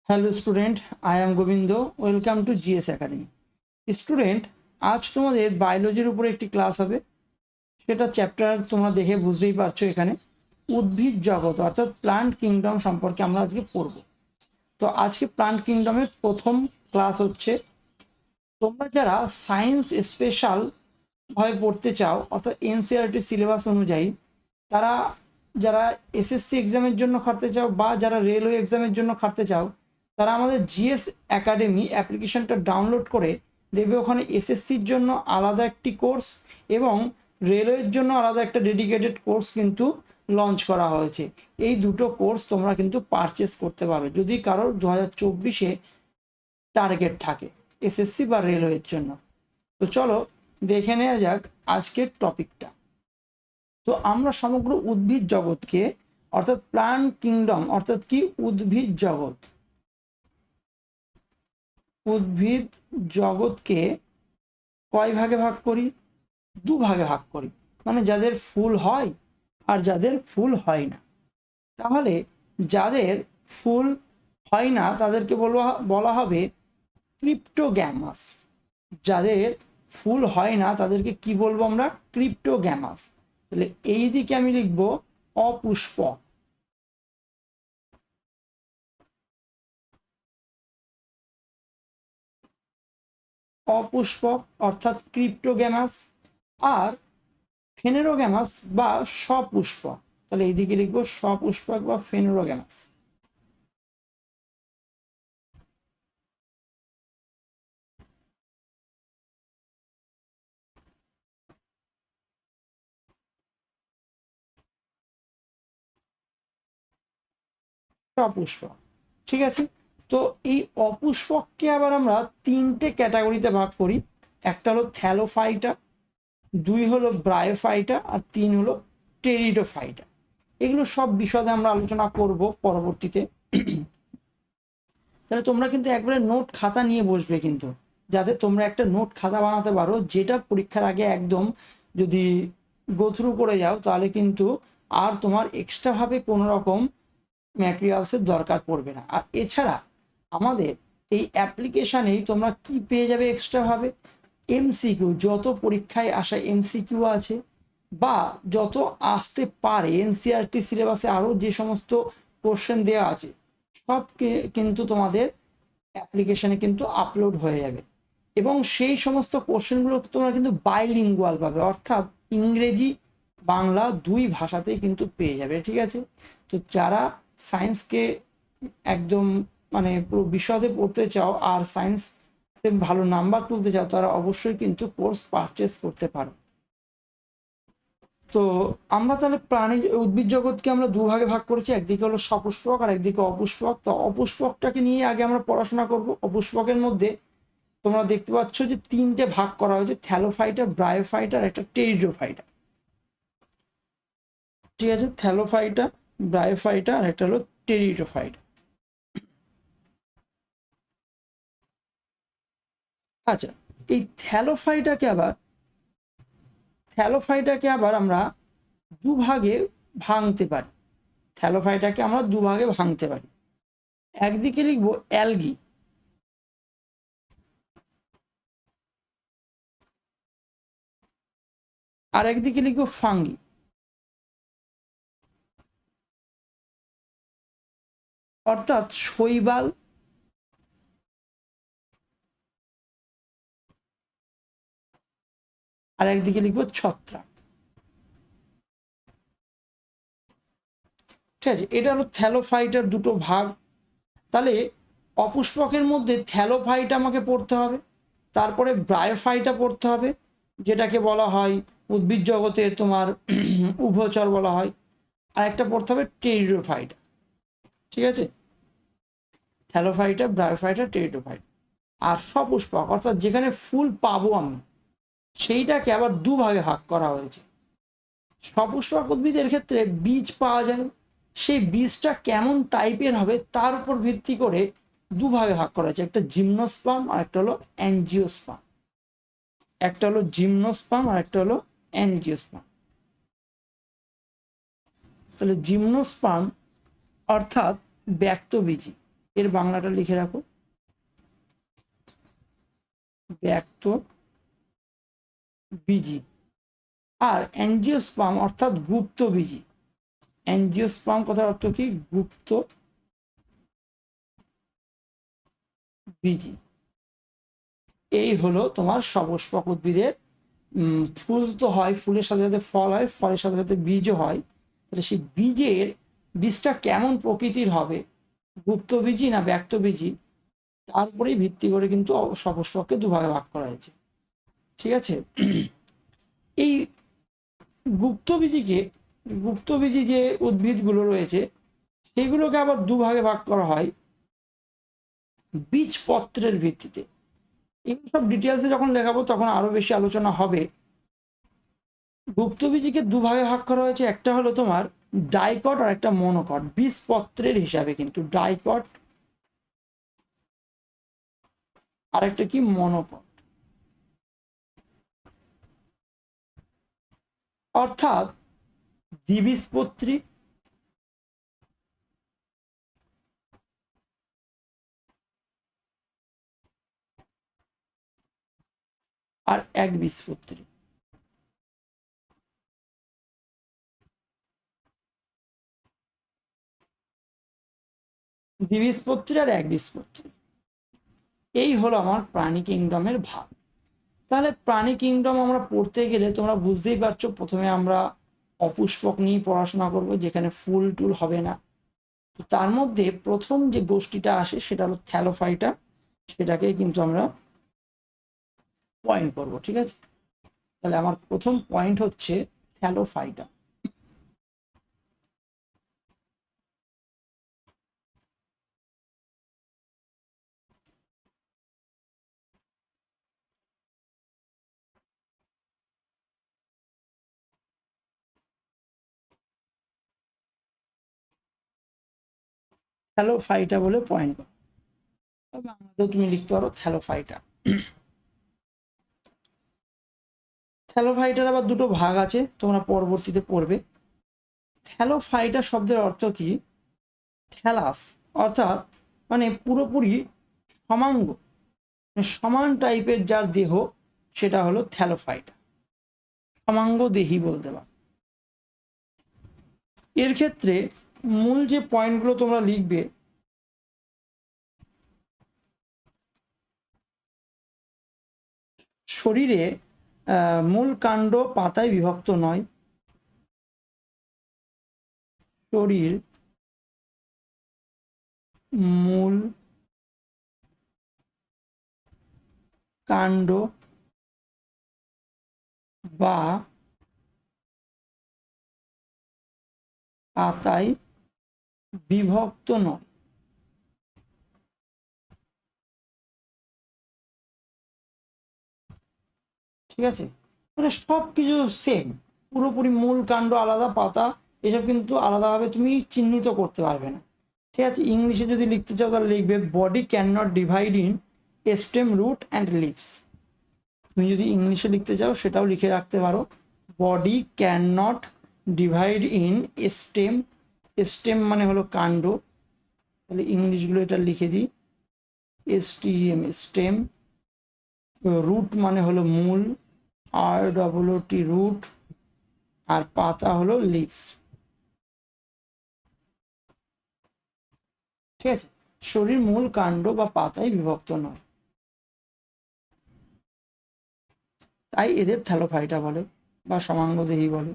Hello student, I am Gobinda. Welcome to GS academy. Student, আজ তোমাদের বায়োলজির উপরে একটি ক্লাস হবে। সেটা চ্যাপ্টার তোমরা দেখে বুঝতেই পারছো। এখানে উদ্ভিদ জগৎ অর্থাৎ প্লান্ট কিংডম সম্পর্কে আমরা আজকে পড়ব। তো আজকে প্লান্ট কিংডমের প্রথম ক্লাস হচ্ছে। তোমরা যারা সায়েন্স স্পেশাল ভাবে পড়তে চাও অর্থাৎ এনসিইআরটি সিলেবাস অনুযায়ী, তারা যারা এসএসসি এক্সামের জন্য খাটতে চাও বা যারা রেলওয়ে এক্সামের জন্য খাটতে চাও, তারা আমাদের জিএস একাডেমি অ্যাপ্লিকেশনটা ডাউনলোড করে দেখবে। ওখানে এসএসসির জন্য আলাদা একটি কোর্স এবং রেলওয়ের জন্য আলাদা একটা ডেডিকেটেড কোর্স কিন্তু লঞ্চ করা হয়েছে। এই দুটো কোর্স তোমরা কিন্তু পারচেস করতে পারো যদি কারোর 2024-এ টার্গেট থাকে এসএসসি বা রেলওয়ের জন্য। তো চলো দেখে নেওয়া যাক আজকের টপিকটা। তো আমরা সমগ্র উদ্ভিদ জগৎকে অর্থাৎ প্লান্ট কিংডম অর্থাৎ কি উদ্ভিদ জগৎ, উদ্ভিদ জগৎকে কয় ভাগে ভাগ করি? দু ভাগে ভাগ করি, মানে যাদের ফুল হয় আর যাদের ফুল হয় না। তাহলে যাদের ফুল হয় না তাদেরকে বলা হবে ক্রিপ্টোগ্যামাস। যাদের ফুল হয় না তাদেরকে কি বলবো আমরা? ক্রিপ্টোগ্যামাস। তাহলে এই দিকে আমি লিখবো অপুষ্পক। অপুষ্পক অর্থাৎ ক্রিপ্টোগ্যামাস। আর ফেনেরোগ্যামাস বা সপুষ্পক, তাহলে এইদিকে লিখবো সপুষ্পক বা ফেনেরোগ্যামাস। সপুষ্পক, ঠিক আছে। তো এই অপুষ্পককে আবার আমরা তিনটে ক্যাটাগরিতে ভাগ করি। একটা হলো থ্যালোফাইটা, দুই হলো ব্রায়োফাইটা, আর তিন হলো টেরিডোফাইটা। এগুলো সব বিষয়ে আমরা আলোচনা করব পরবর্তীতে। তাহলে তোমরা কিন্তু একবারে নোট খাতা নিয়ে বসবে কিন্তু, যাতে তোমরা একটা নোট খাতা বানাতে পারো, যেটা পরীক্ষার আগে একদম যদি গো থ্রু করে যাও তাহলে কিন্তু আর তোমার এক্সট্রাভাবে কোনো রকম ম্যাটেরিয়ালসের দরকার পড়বে না। আর এছাড়া আমাদের এই অ্যাপ্লিকেশানেই তোমরা কি পেয়ে যাবে এক্সট্রাভাবে? এমসিকিউ, যত পরীক্ষায় আসা এমসিকিউ আছে বা যত আসতে পারে এনসিইআরটি সিলেবাসে আরও যে সমস্ত কোশ্চেন দেওয়া আছে সব কিন্তু তোমাদের অ্যাপ্লিকেশানে কিন্তু আপলোড হয়ে যাবে। এবং সেই সমস্ত কোশ্চেনগুলো তোমরা কিন্তু বাইলিঙ্গুয়াল পাবে, অর্থাৎ ইংরেজি বাংলা দুই ভাষাতেই কিন্তু পেয়ে যাবে, ঠিক আছে। তো যারা সায়েন্সকে একদম মানে পুরো বিশদে পড়তে চাও আর সায়েন্সে ভালো নাম্বার তুলতে চাও, তারা অবশ্যই কিন্তু কোর্স পারচেস করতে পারো। তো আমরা তাহলে প্রাণী উদ্ভিদ জগৎকে আমরা দুভাগে ভাগ করেছি, একদিকে হলো সপুষ্পক আর একদিকে অপুষ্পক। তো অপুষ্পকটাকে নিয়ে আগে আমরা পড়াশোনা করব। অপুষ্পকের মধ্যে তোমরা দেখতে পাচ্ছ যে তিনটে ভাগ করা হয়েছে, থ্যালোফাইটা, ব্রায়োফাইটা আর একটা টেরিডোফাইটা, ঠিক আছে। থ্যালোফাইটা, ব্রায়োফাইটা আর একটা হলো টেরিডোফাইটা। আচ্ছা, এই থ্যালোফাইটাকে আবার আমরা দুভাগে ভাঙতে পারি। থ্যালোফাইটাকে আমরা দুভাগে ভাঙতে পারি। একদিকে লিখবো অ্যালগি, আর একদিকে লিখবো ফাঙ্গি। অর্থাৎ শৈবাল আর একদিকে লিখবো ছত্রাক, ঠিক আছে। এটা হলো থ্যালোফাইটার দুটো ভাগ। তাহলে অপুষ্পকের মধ্যে থ্যালোফাইটা আমাকে পড়তে হবে, তারপরে ব্রায়োফাইটা পড়তে হবে, যেটাকে বলা হয় উদ্ভিদ জগতের তোমার উভচর বলা হয়, আর একটা পড়তে হবে টেরিডোফাইটা, ঠিক আছে। Thallophyta, bryophyta, pteridophyta. আর সপুষ্পক অর্থাৎ যেখানে ফুল পাবো আমি, সেইটাকে আবার দুভাগে ভাগ করা হয়েছে। সপুষ্পক উদ্ভিদের ক্ষেত্রে বীজ পাওয়া যায়, সেই বীজটা কেমন টাইপের হবে তার উপর ভিত্তি করে দুভাগে ভাগ করা হয়েছে। একটা জিমনোস্পার্ম আর একটা হলো অ্যাঞ্জিওস্পার্ম। একটা হলো জিমনোস্পার্ম আর একটা হলো অ্যাঞ্জিওস্পার্ম। তাহলে জিমনোস্পার্ম অর্থাৎ ব্যক্তবীজী, এর বাংলাটা লিখে রাখো, ব্যক্ত বীজি। আর অ্যাঞ্জিওস্পার্ম অর্থাৎ গুপ্ত বীজি। অ্যাঞ্জিওস্পার্ম কথার অর্থ কি? গুপ্ত বীজি। এই হলো তোমার সপুষ্পক উদ্ভিদের ফুল তো হয়, ফুলের সাথে সাথে ফল হয়, ফলের সাথে সাথে বীজও হয়। তাহলে সেই বীজটা কেমন প্রকৃতির হবে, গুপ্ত বীজি না ব্যক্ত বীজি, তার উপরেই ভিত্তি করে কিন্তু সপুষ্পককে দুভাগে ভাগ করা হয়েছে। ঠিক আছে। এই গুপ্তবীজি যে উদ্ভিদগুলো রয়েছে সেগুলোকে আবার দুভাগে ভাগ করা হয় বীজপত্রের ভিত্তিতে। এগুলো সব ডিটেলসে যখন লেখাবো তখন আরো বেশি আলোচনা হবে। গুপ্তবীজিকে দুভাগে ভাগ করা হয়েছে, একটা হলো তোমার ডাইকট আর একটা মনোকট, বীজপত্রের হিসাবে কিন্তু ডাইকট, আর একটা কি মনোকট। অর্থাৎ দ্বিবীজপত্রী আর একবীজপত্রী। দ্বিবীজপত্রী আর একবীজপত্রী, এই হলো আমার প্রাণী কিংডমের ভাগ। তাহলে প্রাণী কিংডম আমরা পড়তে গেলে তোমরা বুঝতেই পারছো, প্রথমে আমরা অপুষ্পক নিয়ে পড়াশোনা করব, যেখানে ফুল টুল হবে না। তো তার মধ্যে প্রথম যে গোষ্ঠীটা আসে সেটা হলো থ্যালোফাইটা, সেটাকে কিন্তু আমরা পয়েন্ট করব। ঠিক আছে, তাহলে আমার প্রথম পয়েন্ট হচ্ছে থ্যালোফাইটা। থ্যালোফাইটা বলে পয়েন্ট করো, বাংলাতেও তুমি লিখতে পারো থ্যালোফাইটা। থ্যালোফাইটার আবার দুটো ভাগ আছে, তোমরা পরবর্তীতে পড়বে। থ্যালোফাইটা শব্দের অর্থ কি? থ্যালাস অর্থাৎ মানে পুরোপুরি সমাঙ্গ, সমান টাইপের যার দেহ সেটা হলো থ্যালোফাইটা, সমাঙ্গ দেহী বলতে পারো। এর ক্ষেত্রে মূল যে পয়েন্টগুলো তোমরা লিখবে, শরীরে মূল কাণ্ড পাতায় বিভক্ত নয়, শরীর মূল কাণ্ড বা পাতায় বিভক্ত নয়। ঠিক আছে, মানে সব কিছু সেম, পুরোপুরি মূল কাণ্ড আলাদা, পাতা এসব কিন্তু আলাদাভাবে তুমি চিহ্নিত করতে পারবে না। ঠিক আছে, ইংলিশে যদি লিখতে চাও তাহলে লিখবে body can not divide in stem, root and leaves. তুমি যদি ইংলিশে লিখতে চাও সেটাও লিখে রাখতে পারো, body can not divide in stem, stem মানে হলো কাণ্ড, তাহলে ইংলিশগুলো এটা লিখে দিই, STEM স্টেম, রুট মানে হলো মূল, ROOT রুট, আর পাতা হলো লিভস। ঠিক আছে, শরীর মূল কাণ্ড বা পাতায় বিভক্ত নয়, তাই এদের থ্যালোফাইটা বলে বা সমাঙ্গদেহী বলে।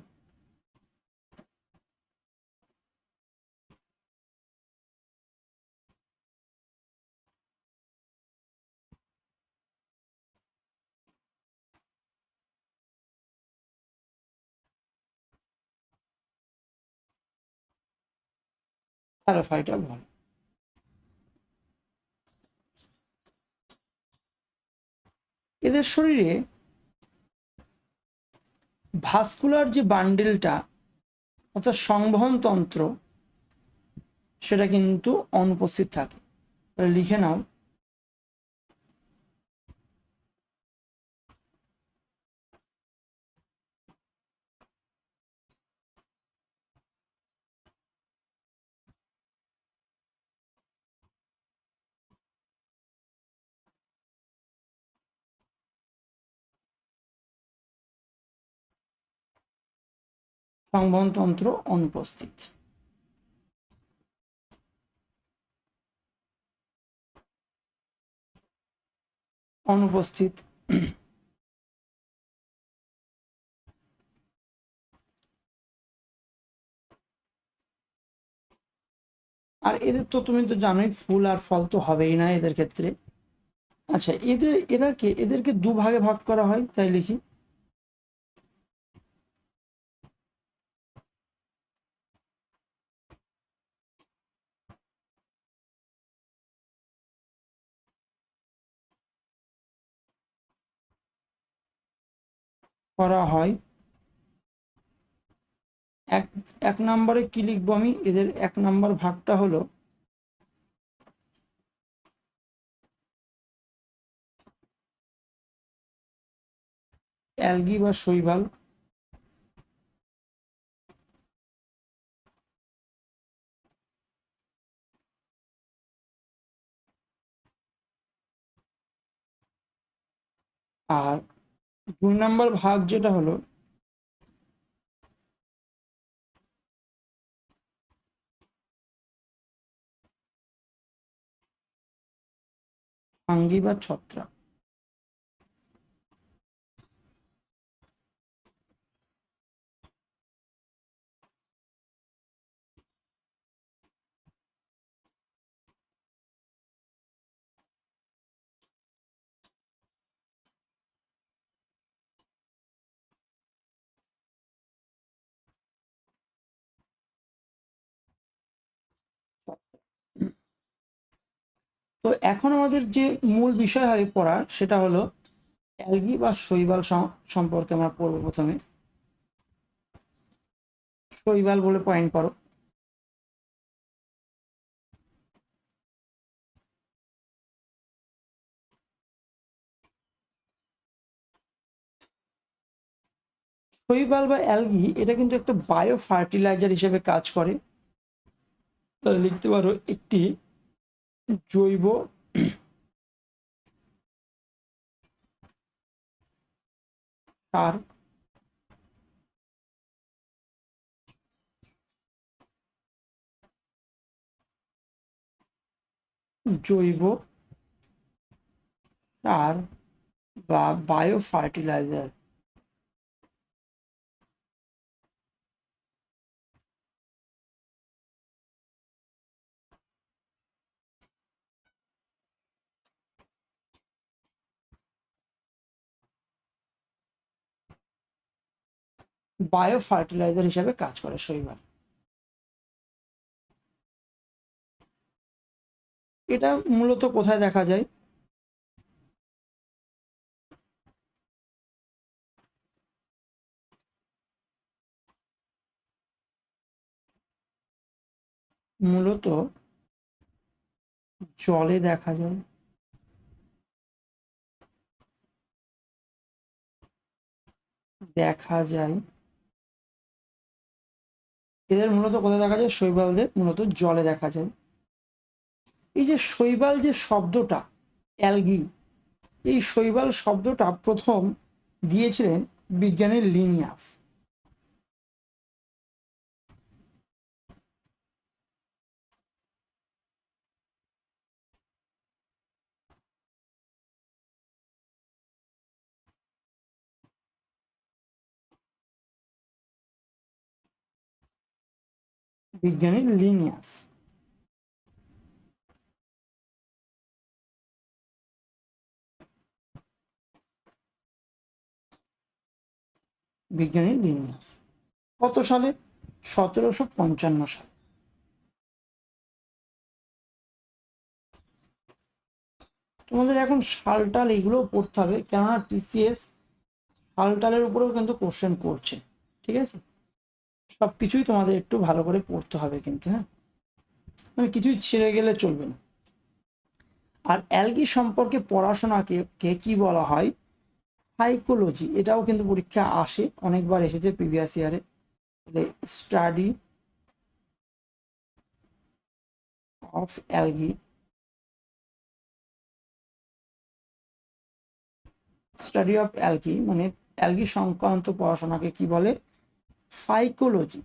থ্যালোফাইটা বলে। এদের শরীরে ভাস্কুলার যে বান্ডেলটা অর্থাৎ সংবহন তন্ত্র সেটা কিন্তু অনুপস্থিত থাকে। লিখে নাও, সংবহনতন্ত্র অনুপস্থিত। অনুপস্থিত। আর এদের তো তুমি তো জানোই ফুল আর ফল তো হবেই না এদের ক্ষেত্রে। আচ্ছা, এদেরকে দুভাগে ভাগ করা হয়, তাই লিখি। করা হয় এক এক নম্বরে কি লিখবো আমি? এদের এক নম্বর ভাগটা হলো অ্যালগি বা শৈবাল। আর 2 নম্বর ভাগ যেটা হলো ফাঙ্গি বা ছত্রাক। তো এখন আমাদের যে মূল বিষয় হয় পড়ার, সেটা হলো অ্যালগি বা শৈবাল সম্পর্কে আমরা পড়বো। প্রথমে শৈবাল বলে পয়েন্ট করো। শৈবাল বা অ্যালগি এটা কিন্তু একটা বায়ো ফার্টিলাইজার হিসেবে কাজ করে। তাহলে লিখতে পারো একটি জৈব সার। জৈব সার বা বায়ো ফার্টিলাইজার। বায়ো ফার্টিলাইজার হিসেবে কাজ করে শৈবাল। এটা মূলত কোথায় দেখা যায়? মূলত জলে দেখা যায়। দেখা যায় এদের মূলত কোথায় দেখা যায়? শৈবালদের মূলত জলে দেখা যায়। এই যে শৈবাল যে শব্দটা, অ্যালগি, এই শৈবাল শব্দটা প্রথম দিয়েছিলেন বিজ্ঞানী লিনিয়াস। বিজ্ঞানী লিনিয়াস। বিজ্ঞানী লিনিয়াস কত সালে? 1755 সালে। তোমাদের এখন সালটাল এগুলো পড়তে হবে, কেননা টিসিএস সালটালের উপরেও কিন্তু কোশ্চেন করছে। ঠিক আছে, সবকিছুই তোমাদের একটু ভালো করে পড়তে হবে কিন্তু, হ্যাঁ, মানে কিছুই ছেড়ে গেলে চলবে না। আর অ্যালগি সম্পর্কে পড়াশোনাকে কে কি বলা হয়? সাইকোলজি। এটাও কিন্তু পরীক্ষা আসে, অনেকবার এসেছে প্রিভিয়াস ইয়ারে। Study of algae. Study of algae মানে অ্যালগি সংক্রান্ত পড়াশোনাকে কি বলে? Phycology,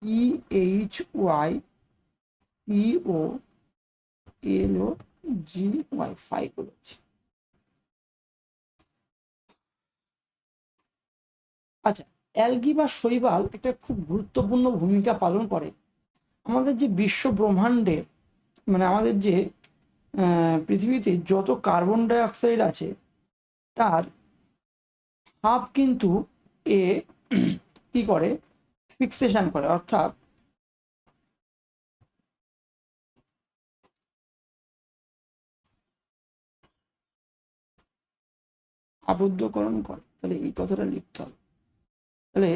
EHYCOLOGY, phycology. আচ্ছা, অ্যালগি বা শৈবাল একটা খুব গুরুত্বপূর্ণ ভূমিকা পালন করে আমাদের যে বিশ্ব ব্রহ্মাণ্ডের, মানে আমাদের যে পৃথিবীতে যত কার্বন ডাই অক্সাইড আছে তার হাফ কিন্তু এ কি করে, ফিক্সেশন করে, অর্থাৎ আবদ্ধকরণ করে। তাহলে এই কথাটা লিখতে হবে। তাহলে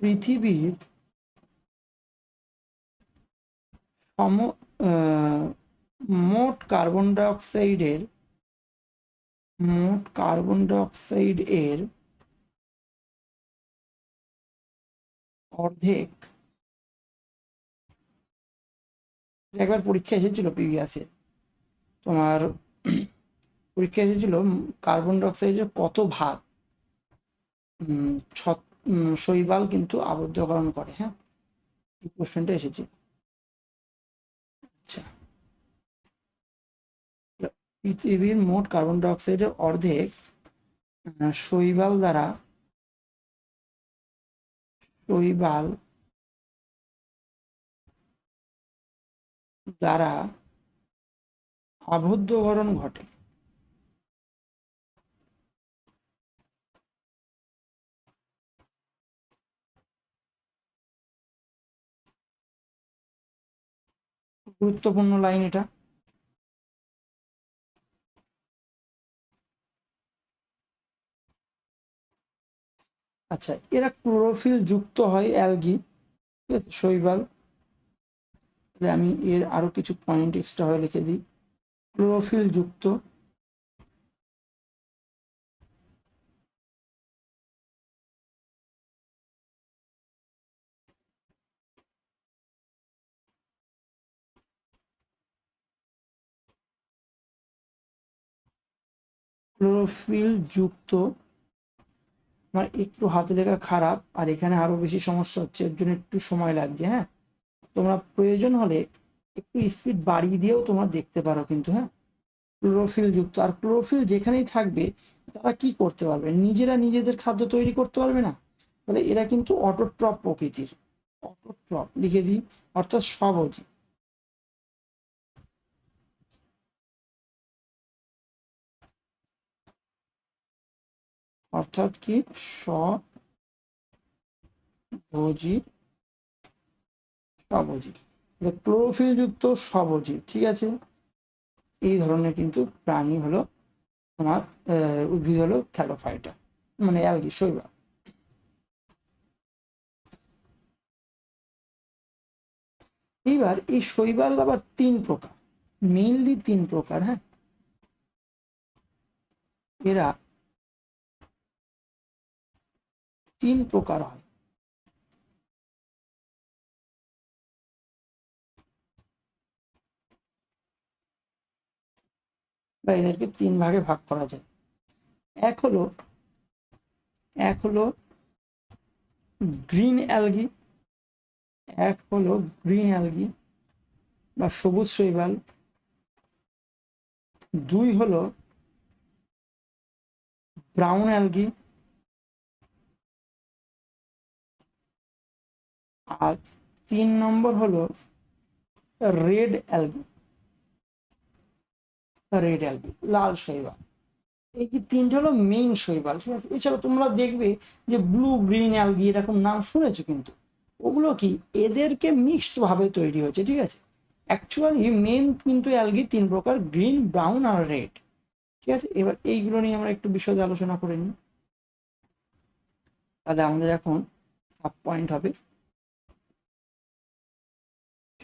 পৃথিবীর সম মোট কার্বন ডাইঅক্সাইড এর অর্ধেক, একবার পরীক্ষা এসেছিল প্রিভিয়াসে, তোমার পরীক্ষা এসেছিল কার্বন ডাইঅক্সাইডের কত ভাগ শৈবাল কিন্তু আবদ্ধকরণ করে। হ্যাঁ, এই কোশ্চেনটা এসেছিল। আচ্ছা, পৃথিবীর মোট কার্বন ডাইঅক্সাইডের অর্ধেক শৈবাল দ্বারা আবদ্ধকরণ ঘটে। গুরুত্বপূর্ণ লাইন এটা। আচ্ছা, এরা ক্লোরোফিল যুক্ত হয় অ্যালগি, ঠিক আছে, শৈবাল। তাহলে আমি এর আরো কিছু পয়েন্ট এক্সট্রা হয়ে লিখে দিই। ক্লোরোফিল যুক্ত ক্লোরোফিল যুক্ত আমার একটু হাতে লেখা খারাপ, আর এখানে আরো বেশি সমস্যা হচ্ছে, এর জন্য একটু সময় লাগছে। হ্যাঁ, তোমরা প্রয়োজন হলে একটু স্পিড বাড়িয়ে দিয়েও তোমরা দেখতে পারো কিন্তু। হ্যাঁ, ক্লোরোফিল যুক্ত, আর ক্লোরোফিল যেখানেই থাকবে তারা কি করতে পারবে, নিজেরা নিজেদের খাদ্য তৈরি করতে পারবে না। তাহলে এরা কিন্তু অটোট্রপ প্রকৃতির, অটোট্রপ লিখে দিই, অর্থাৎ স্বভোজী। অর্থাৎ কি, স্বভোজী, স্বভোজী। ক্লোরোফিল যুক্ত স্বভোজী, ঠিক আছে। এই ধরনের কিন্তু প্রাণী হলো তোমার উদ্ভিদ হলো থ্যালোফাইটা, মানে অ্যালগি, শৈবাল। এইবার এই শৈবাল আবার তিন প্রকার, মেইনলি তিন প্রকার। হ্যাঁ, এরা তিন প্রকার হয়। বা এদেরকে তিন ভাগে ভাগ করা যায়। এক হলো গ্রিন অ্যালগি, বা সবুজ শৈবাল। দুই হলো ব্রাউন অ্যালগি, আর তিন নম্বর হলো রেড অ্যালগি, লাল শৈবাল। এই যে তিনটা হলো মেইন শৈবাল, ঠিক আছে। এছাড়া তোমরা দেখবে যে ব্লু গ্রিন অ্যালগি এরকম নাম শুনেছো, কিন্তু ওগুলো কি, এদেরকে মিক্সড ভাবে তৈরি হয়েছে, ঠিক আছে। অ্যাকচুয়ালি মেন কিন্তু অ্যালগি তিন প্রকার, গ্রিন, ব্রাউন আর রেড, ঠিক আছে। এবার এইগুলো নিয়ে আমরা একটু বিশদে আলোচনা করে নিই। তাহলে আমাদের এখন সাব পয়েন্ট হবে,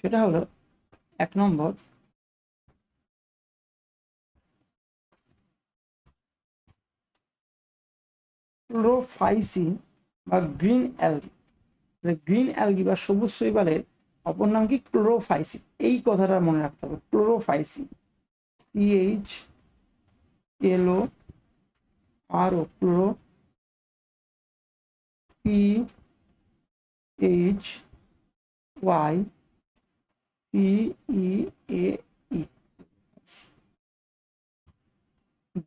সেটা হলো 1 নম্বর, ক্লোরোফাইসিন বা গ্রিন অ্যালগি। গ্রিন অ্যালগি বা সবুজ শৈবালের অপর নাম কি, ক্লোরোফাইসিন। এই কথাটা মনে রাখতে হবে, ক্লোরোফাইসিন। CHLO ক্লোরো PHYPEAE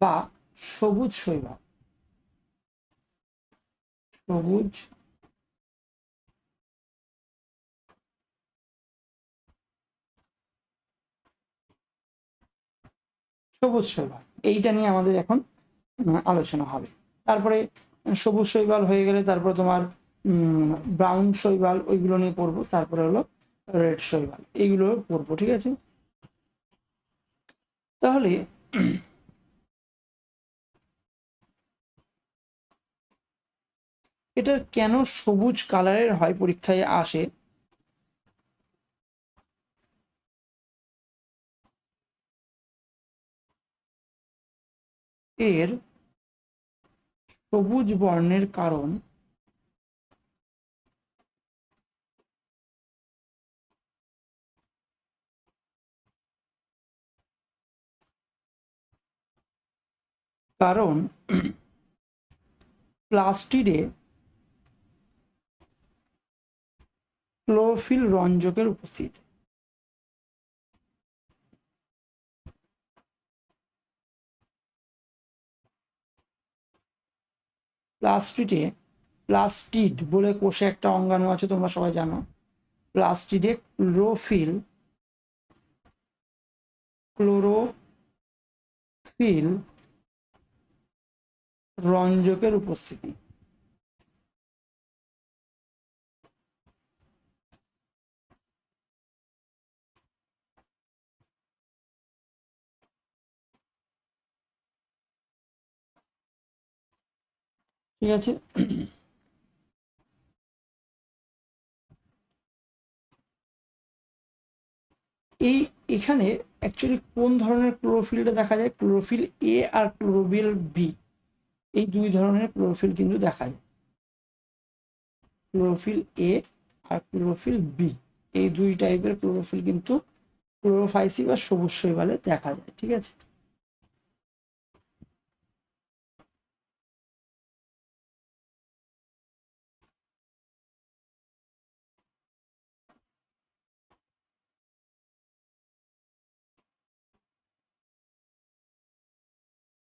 বা সবুজ শৈবাল। সবুজ সবুজ শৈবাল এইটা নিয়ে আমাদের এখন আলোচনা হবে। তারপরে সবুজ শৈবাল হয়ে গেলে তারপরে তোমার ব্রাউন শৈবাল ওইগুলো নিয়ে পড়বো, তারপরে হলো রেড শৈবাল, এইগুলো পড়বো, ঠিক আছে। তাহলে এটা কেন সবুজ কালারের হয় পরীক্ষায় আসে, এর সবুজ বর্ণের কারণ কারণ প্লাস্টিডে ক্লোরোফিল রঞ্জকের উপস্থিতি। প্লাস্টিড বলে কোষে একটা অঙ্গাণু আছে, তোমরা সবাই জানো। প্লাস্টিডে ক্লোরোফিল রঞ্জকের উপস্থিতি। ঠিক আছে, এখানে অ্যাকচুয়ালি কোন ধরনের ক্লোরোফিলটা দেখা যায়, ক্লোরোফিল এ আর ক্লোরোফিল বি, এই দুই ধরনের ক্লোরোফিল কিন্তু দেখা যায়। ক্লোরোফিল এ আর ক্লোরোফিল বি, এই দুই টাইপের ক্লোরোফিল কিন্তু ক্লোরোফাইসি বা সবুজ শৈবালে দেখা যায়, ঠিক আছে।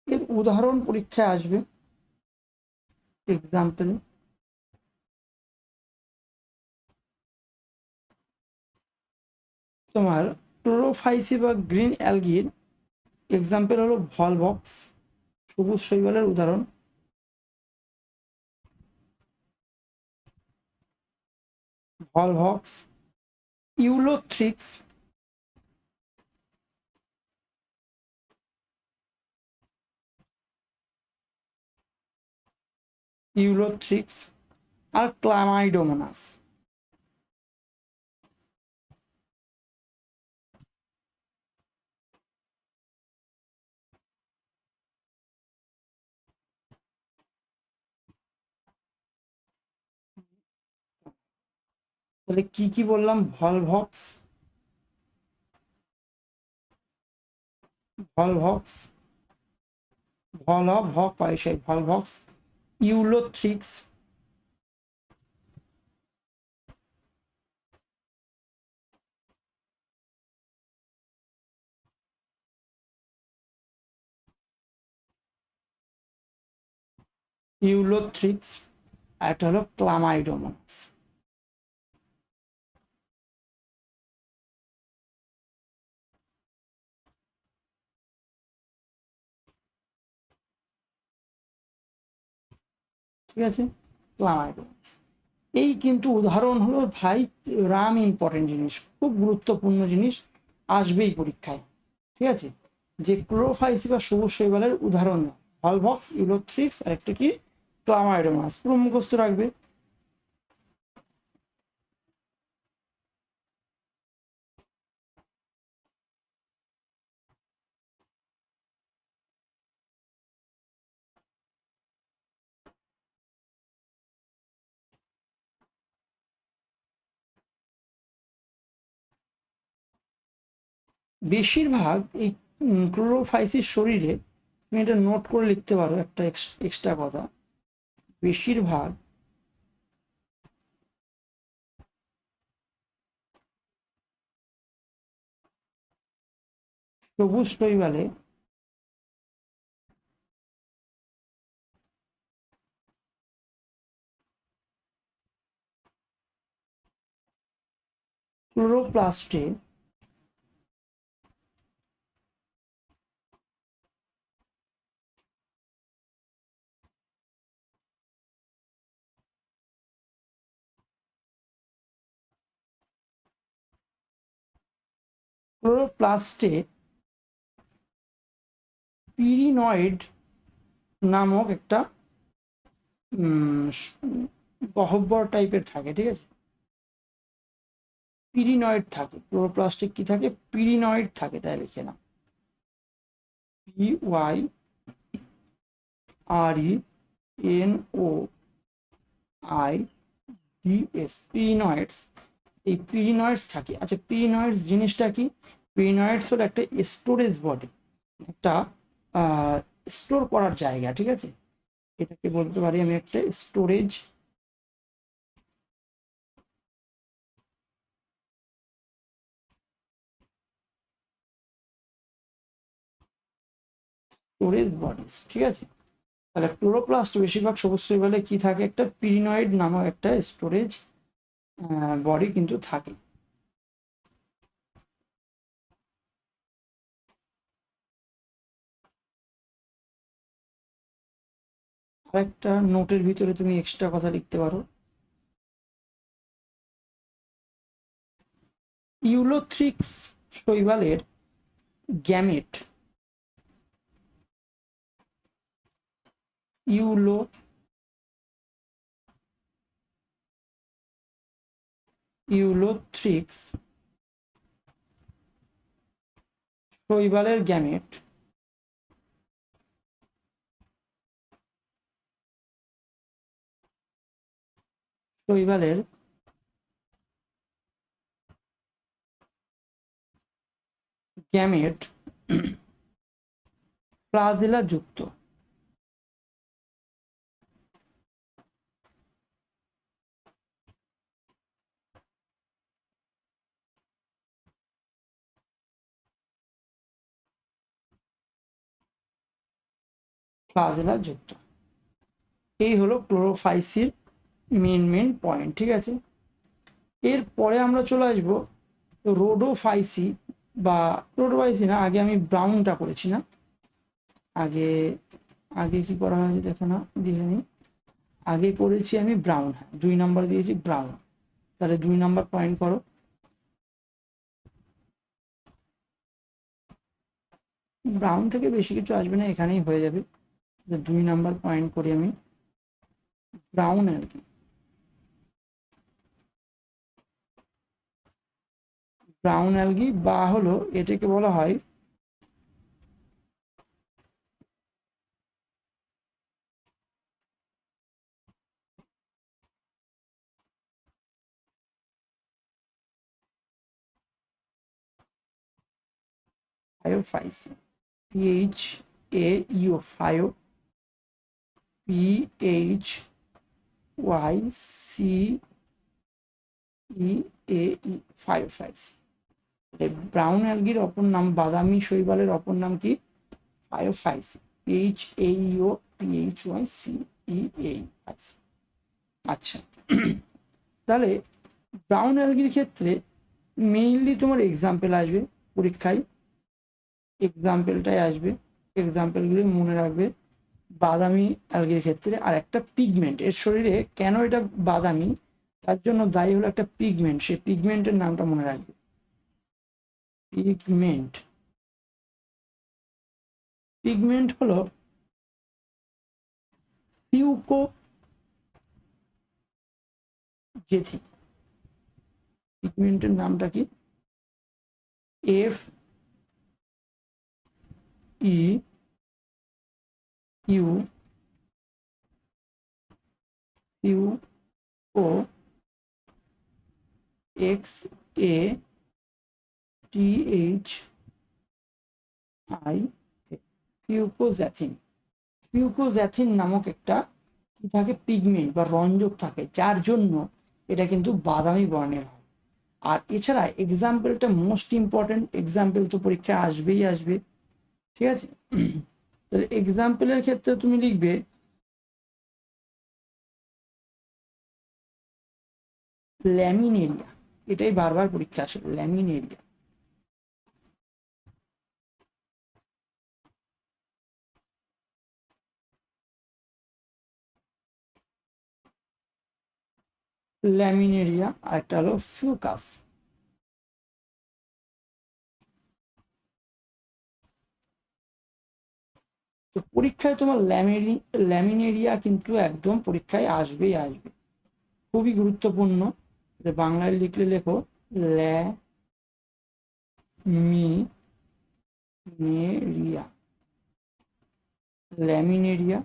এর উদাহরণ পরীক্ষায় আসবে, এক্সাম্পল তোমার ক্লোরোফাইসি বা গ্রিন অ্যালগির এক্সাম্পল হলো ভলভক্স, সবুজ শৈবালের উদাহরণ। ভলভক্স, ইউলোথ্রিক্স, আর ক্লামাইডোমোনাস। তাহলে কি কি বললাম, ভলভক্স, ভলভক্স, ইউলোথ্রিক্স, আর একটা হলো ক্লামাইডোমোনাস। ঠিক আছে, ক্লামাইডোমোনাস। এই কিন্তু উদাহরণ হলো ভাই রাম ইম্পর্টেন্ট জিনিস, খুব গুরুত্বপূর্ণ জিনিস, আসবেই পরীক্ষায়, ঠিক আছে। যে ক্লোরোফাইসি বা সবুজ শৈবালের উদাহরণ দাও, ভলভক্স, ইউলোথ্রিক্স, আর একটা কি, ক্লামাইডোমোনাস, পুরো মুখস্থ রাখবে। বেশিরভাগ এই ক্লোরোফাইসিস শরীরে তুমি এটা নোট করে লিখতে পারো একটা এক্সট্রা কথা, বেশিরভাগ সবুজ শৈবালে ক্লোরোপ্লাস্টে ক্লোরোপ্লাস্টে পিরিনয়েড নামক একটা গহ্বর টাইপের থাকে, ঠিক আছে, পিরিনয়েড থাকে। ক্লোরোপ্লাস্টে কি থাকে? পিরিনয়েড থাকে, তাই লিখে নাও, PYRENOIDS, পিরিনয়েডস। এই পিরিনয়েডস থাকে। আচ্ছা, পিরিনয়েডস জিনিসটা কি? পিরিনয়েডস হলো একটা স্টোরেজ বডি, একটা স্টোর করার জায়গা, ঠিক আছে, এটাকে বলতে পারি আমি একটা স্টোরেজ স্টোরেজ বডিস, ঠিক আছে। তাহলে ক্লোরোপ্লাস্ট বেশিরভাগ সবুজ শৈবালে কি থাকে? একটা পিরিনয়েড নামক একটা স্টোরেজ বডি কিন্তু থাকে। আরেকটা নোটের ভিতরে তুমি এক্সট্রা কথা লিখতে পারো, ইউলোথ্রিক্স শৈবালের গ্যামেট, ইউলোথ্রিক্স শৈবালের গ্যামেট শৈবালের গ্যামেট ফ্লাজেলা যুক্ত। ফ্লাজেলা যুক্ত, এই হলো ক্লোরোফাইসির মেন পয়েন্ট, ঠিক আছে। এরপরে আমরা চলে আসবো রোডোফাইসি, বা রোডোফাইসি না, আগে আমি ব্রাউনটা করেছি না, আগে আগে কি করা হয়েছে দেখো না, দেখে নিই। আগে করেছি আমি ব্রাউন, হ্যাঁ 2 নাম্বার দিয়েছি ব্রাউন, তাহলে 2 নাম্বার পয়েন্ট করো। ব্রাউন থেকে বেশি কিছু আসবে না, এখানেই হয়ে যাবে। 2 নাম্বার পয়েন্ট করি আমি ব্রাউন অ্যালগি। ব্রাউন অ্যালগি বা হলো এটাকে বলা হয় ফায়োফাইসি, PHAU, ফায়ো, PHYCEAE, ফায়োফাইসি। ব্রাউন অ্যালগির অপর নাম, বাদামি শৈবালের অপর নাম কি? ফায়োফাইসি, PHAEOPHYCEA। আচ্ছা, তাহলে ব্রাউন অ্যালগির ক্ষেত্রে মেইনলি তোমার এক্সাম্পল আসবে পরীক্ষায়, এক্সাম্পলটাই আসবে, এক্সাম্পলগুলি মনে রাখবে। বাদামি অ্যালগির ক্ষেত্রে আর একটা পিগমেন্ট, এর শরীরে কেন এটা বাদামি, তার জন্য দায়ী হলো একটা পিগমেন্ট, সেই পিগমেন্টের নামটা মনে রাখবে, পিগমেন্ট। পিগমেন্ট হলো ফিউকো জেথি। পিগমেন্টের নামটা কি? FEUCOXATH I ফিউকোজ্যাথিন। ফিউকোজ্যাথিন নামক একটা কি থাকে, পিগমেন্ট বা রঞ্জক থাকে, যার জন্য এটা কিন্তু বাদামি বর্ণের হয়। আর এছাড়া এক্সাম্পলটা মোস্ট ইম্পর্টেন্ট, এক্সাম্পল তো পরীক্ষায় আসবেই আসবে, ঠিক আছে। তাহলে এক্সাম্পলের ক্ষেত্রে তুমি লিখবে ল্যামিনেরিয়া, এটাই বারবার পরীক্ষা আসে, ল্যামিনেরিয়া। ল্যামিনেরিয়া আর একটা হলো ফিউকাস। তো পরীক্ষায় তোমার ল্যামিনেরিয়া কিন্তু একদম পরীক্ষায় আসবেই আসবে, খুবই গুরুত্বপূর্ণ। বাংলায় লিখলে লেখো ল্যামিনেরিয়া, ল্যামিনেরিয়া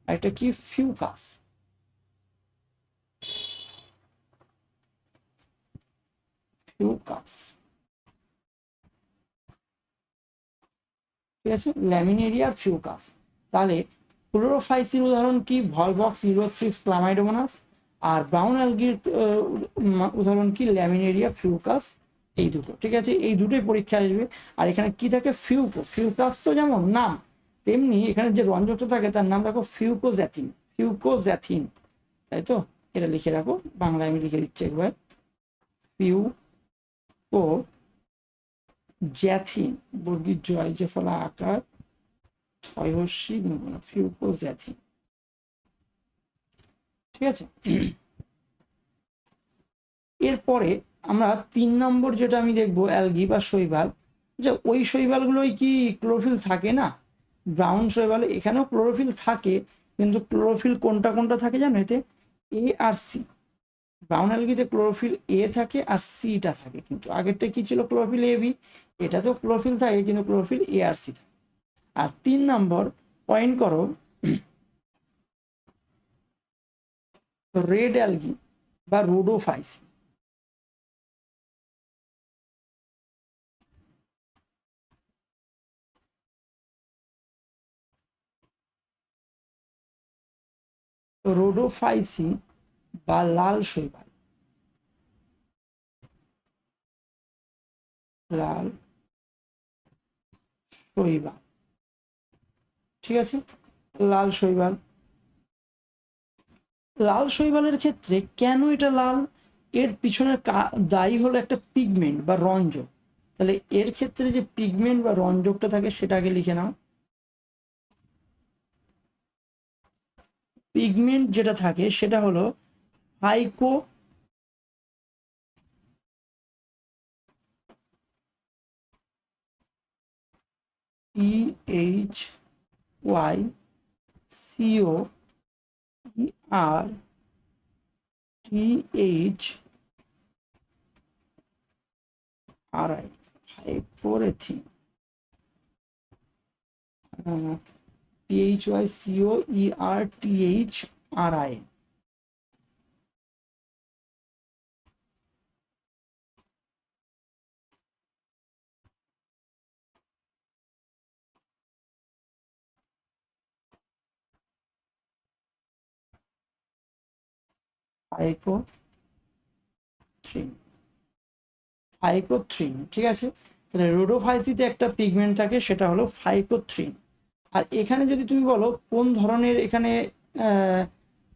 আর এটা কি, ফিউকাস, ফিউকাস, ঠিক আছে, ল্যামিনেরিয়া আর ফিউকাস। তাহলে ক্লোরোফাইসির উদাহরণ কি, ভলভক্স, ইউরোথ্রিক্স, ক্লামাইডোমোনাস। আর ব্রাউন অ্যালগির উদাহরণ কি, ল্যামিনেরিয়া, ফিউকাস, এই দুটো, ঠিক আছে, এই দুটোই পরীক্ষা আসবে। আর এখানে কি থাকে, ফিউকাস তো যেমন নাম, তেমনি এখানে যে রঞ্জকটা থাকে তার নাম রাখো ফিউকোজ্যাথিন, ফিউকোজ্যাথিন, তাই তো। এটা লিখে রাখো, বাংলায় আমি লিখে দিচ্ছি একবার, ফিউকো জ্যাথিন, বর্গীর জয় যে ফলা আকার, থয়সী ফিউকোজ্যাথিন, ঠিক আছে। এরপরে আমরা 3 নম্বর যেটা আমি দেখবো, অ্যালগি বা শৈবাল। যে ওই শৈবালগুলোই কি ক্লোরোফিল থাকে না, ব্রাউন শৈবাল এখানেও ক্লোরোফিল থাকে, কিন্তু ক্লোরোফিল কোনটা কোনটা থাকে জানো এতে, এ আর সি। ব্রাউন অ্যালগিতে ক্লোরোফিল এ থাকে আর সিটা থাকে, কিন্তু আগেরটা কি ছিল, ক্লোরোফিল এ বি। এটাতেও ক্লোরোফিল থাকে কিন্তু ক্লোরোফিল এ আর সি থাকে। আর 3 নম্বর পয়েন্ট করো, রেড অ্যালগি বা রোডোফাইসি। রোডোফাইসি বা লাল শৈবাল, লাল শৈবাল, ঠিক আছে, লাল শৈবাল। লাল শৈবালের ক্ষেত্রে কেন এটা লাল, এর পিছনের দায়ী হলো একটা পিগমেন্ট বা রঞ্জক। তাহলে এর ক্ষেত্রে যে পিগমেন্ট বা রঞ্জকটা থাকে সেটা আগে লিখে নাও। পিগমেন্ট যেটা থাকে সেটা হলো ফাইকো, PHYCOERTHRI, ফাইকোরেথিন, PHYCOERTHRI। ফাইকোথ্রিন, ফাইকোথ্রিন, ঠিক আছে। তাহলে রোডোফাইসিতে একটা পিগমেন্ট থাকে সেটা হলো ফাইকোথ্রিন। আর এখানে যদি তুমি বলো কোন ধরনের এখানে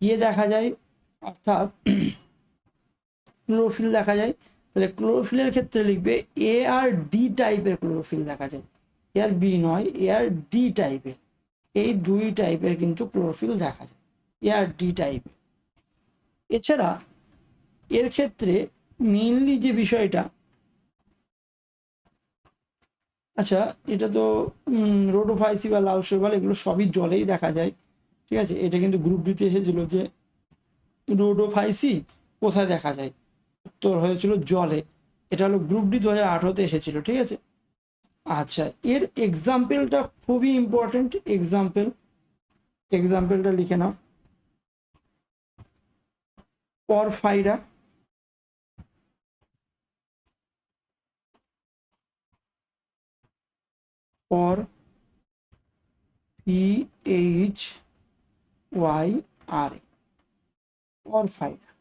ইয়ে দেখা যায়, অর্থাৎ ক্লোরোফিল দেখা যায়, তাহলে ক্লোরোফিলের ক্ষেত্রে লিখবে এ আর ডি টাইপের ক্লোরোফিল দেখা যায়, এ আর বি নয়, এ আর ডি টাইপের, এই দুই টাইপের কিন্তু ক্লোরোফিল দেখা যায়, এ আর ডি টাইপের। এছাড়া এর ক্ষেত্রে মেইনলি যে বিষয়টা, আচ্ছা, এটা তো রোডোফাইসি বা লাল শৈবাল এগুলো সবই জলেই দেখা যায়, ঠিক আছে। এটা কিন্তু গ্রুপ ডিতে এসেছিল যে রোডোফাইসি কোথায় দেখা যায়, উত্তর হয়েছিল জলে। এটা হলো গ্রুপ ডি 2018-তে এসেছিল, ঠিক আছে। আচ্ছা, এর এক্সাম্পলটা খুবই ইম্পর্টেন্ট, এক্সাম্পলটা লিখে নাও, পরফাইরা, পর PHYRA, পরফাইরা।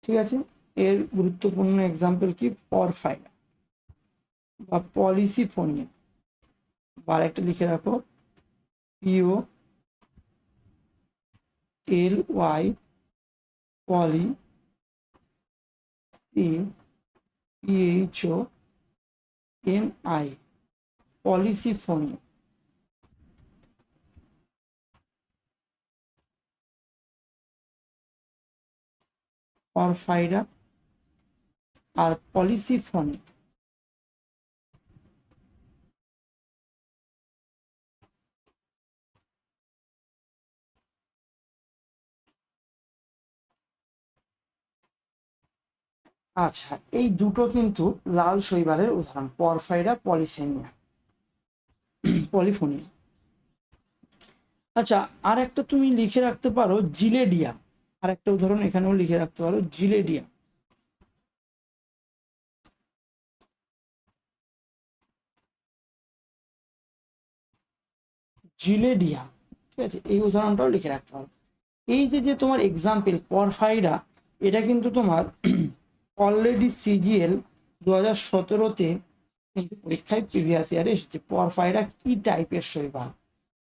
ঠিক আছে, এর গুরুত্বপূর্ণ এক্সাম্পল কি? পরফাইরা বা পলিসিফোনিয়া। আর একটা লিখে রাখো, POLY পলি, PHONI, পলিসিফোনিয়া। পরফাইরা আর পলিসিফোনিয়া। আচ্ছা, এই দুটো কিন্তু লাল শৈবালের উদাহরণ, পরফাইরা, পলিসেমিয়া, পলিফোনিয়া। আচ্ছা, আর একটা তুমি লিখে রাখতে পারো জিলেডিয়া, আর একটা উদাহরণ এখানেও লিখে রাখতে পারো জিলেডিয়া। জিলেডিয়া, ঠিক আছে, এই উদাহরণটাও লিখে রাখতে পারো। এই যে যে তোমার এক্সাম্পল পরফাইরা, এটা কিন্তু তোমার অলরেডি CGL 2017-তে কিন্তু পরীক্ষায় প্রিভিয়াস ইয়ারে এসেছে। পরফাইরা কি টাইপের শৈবাল?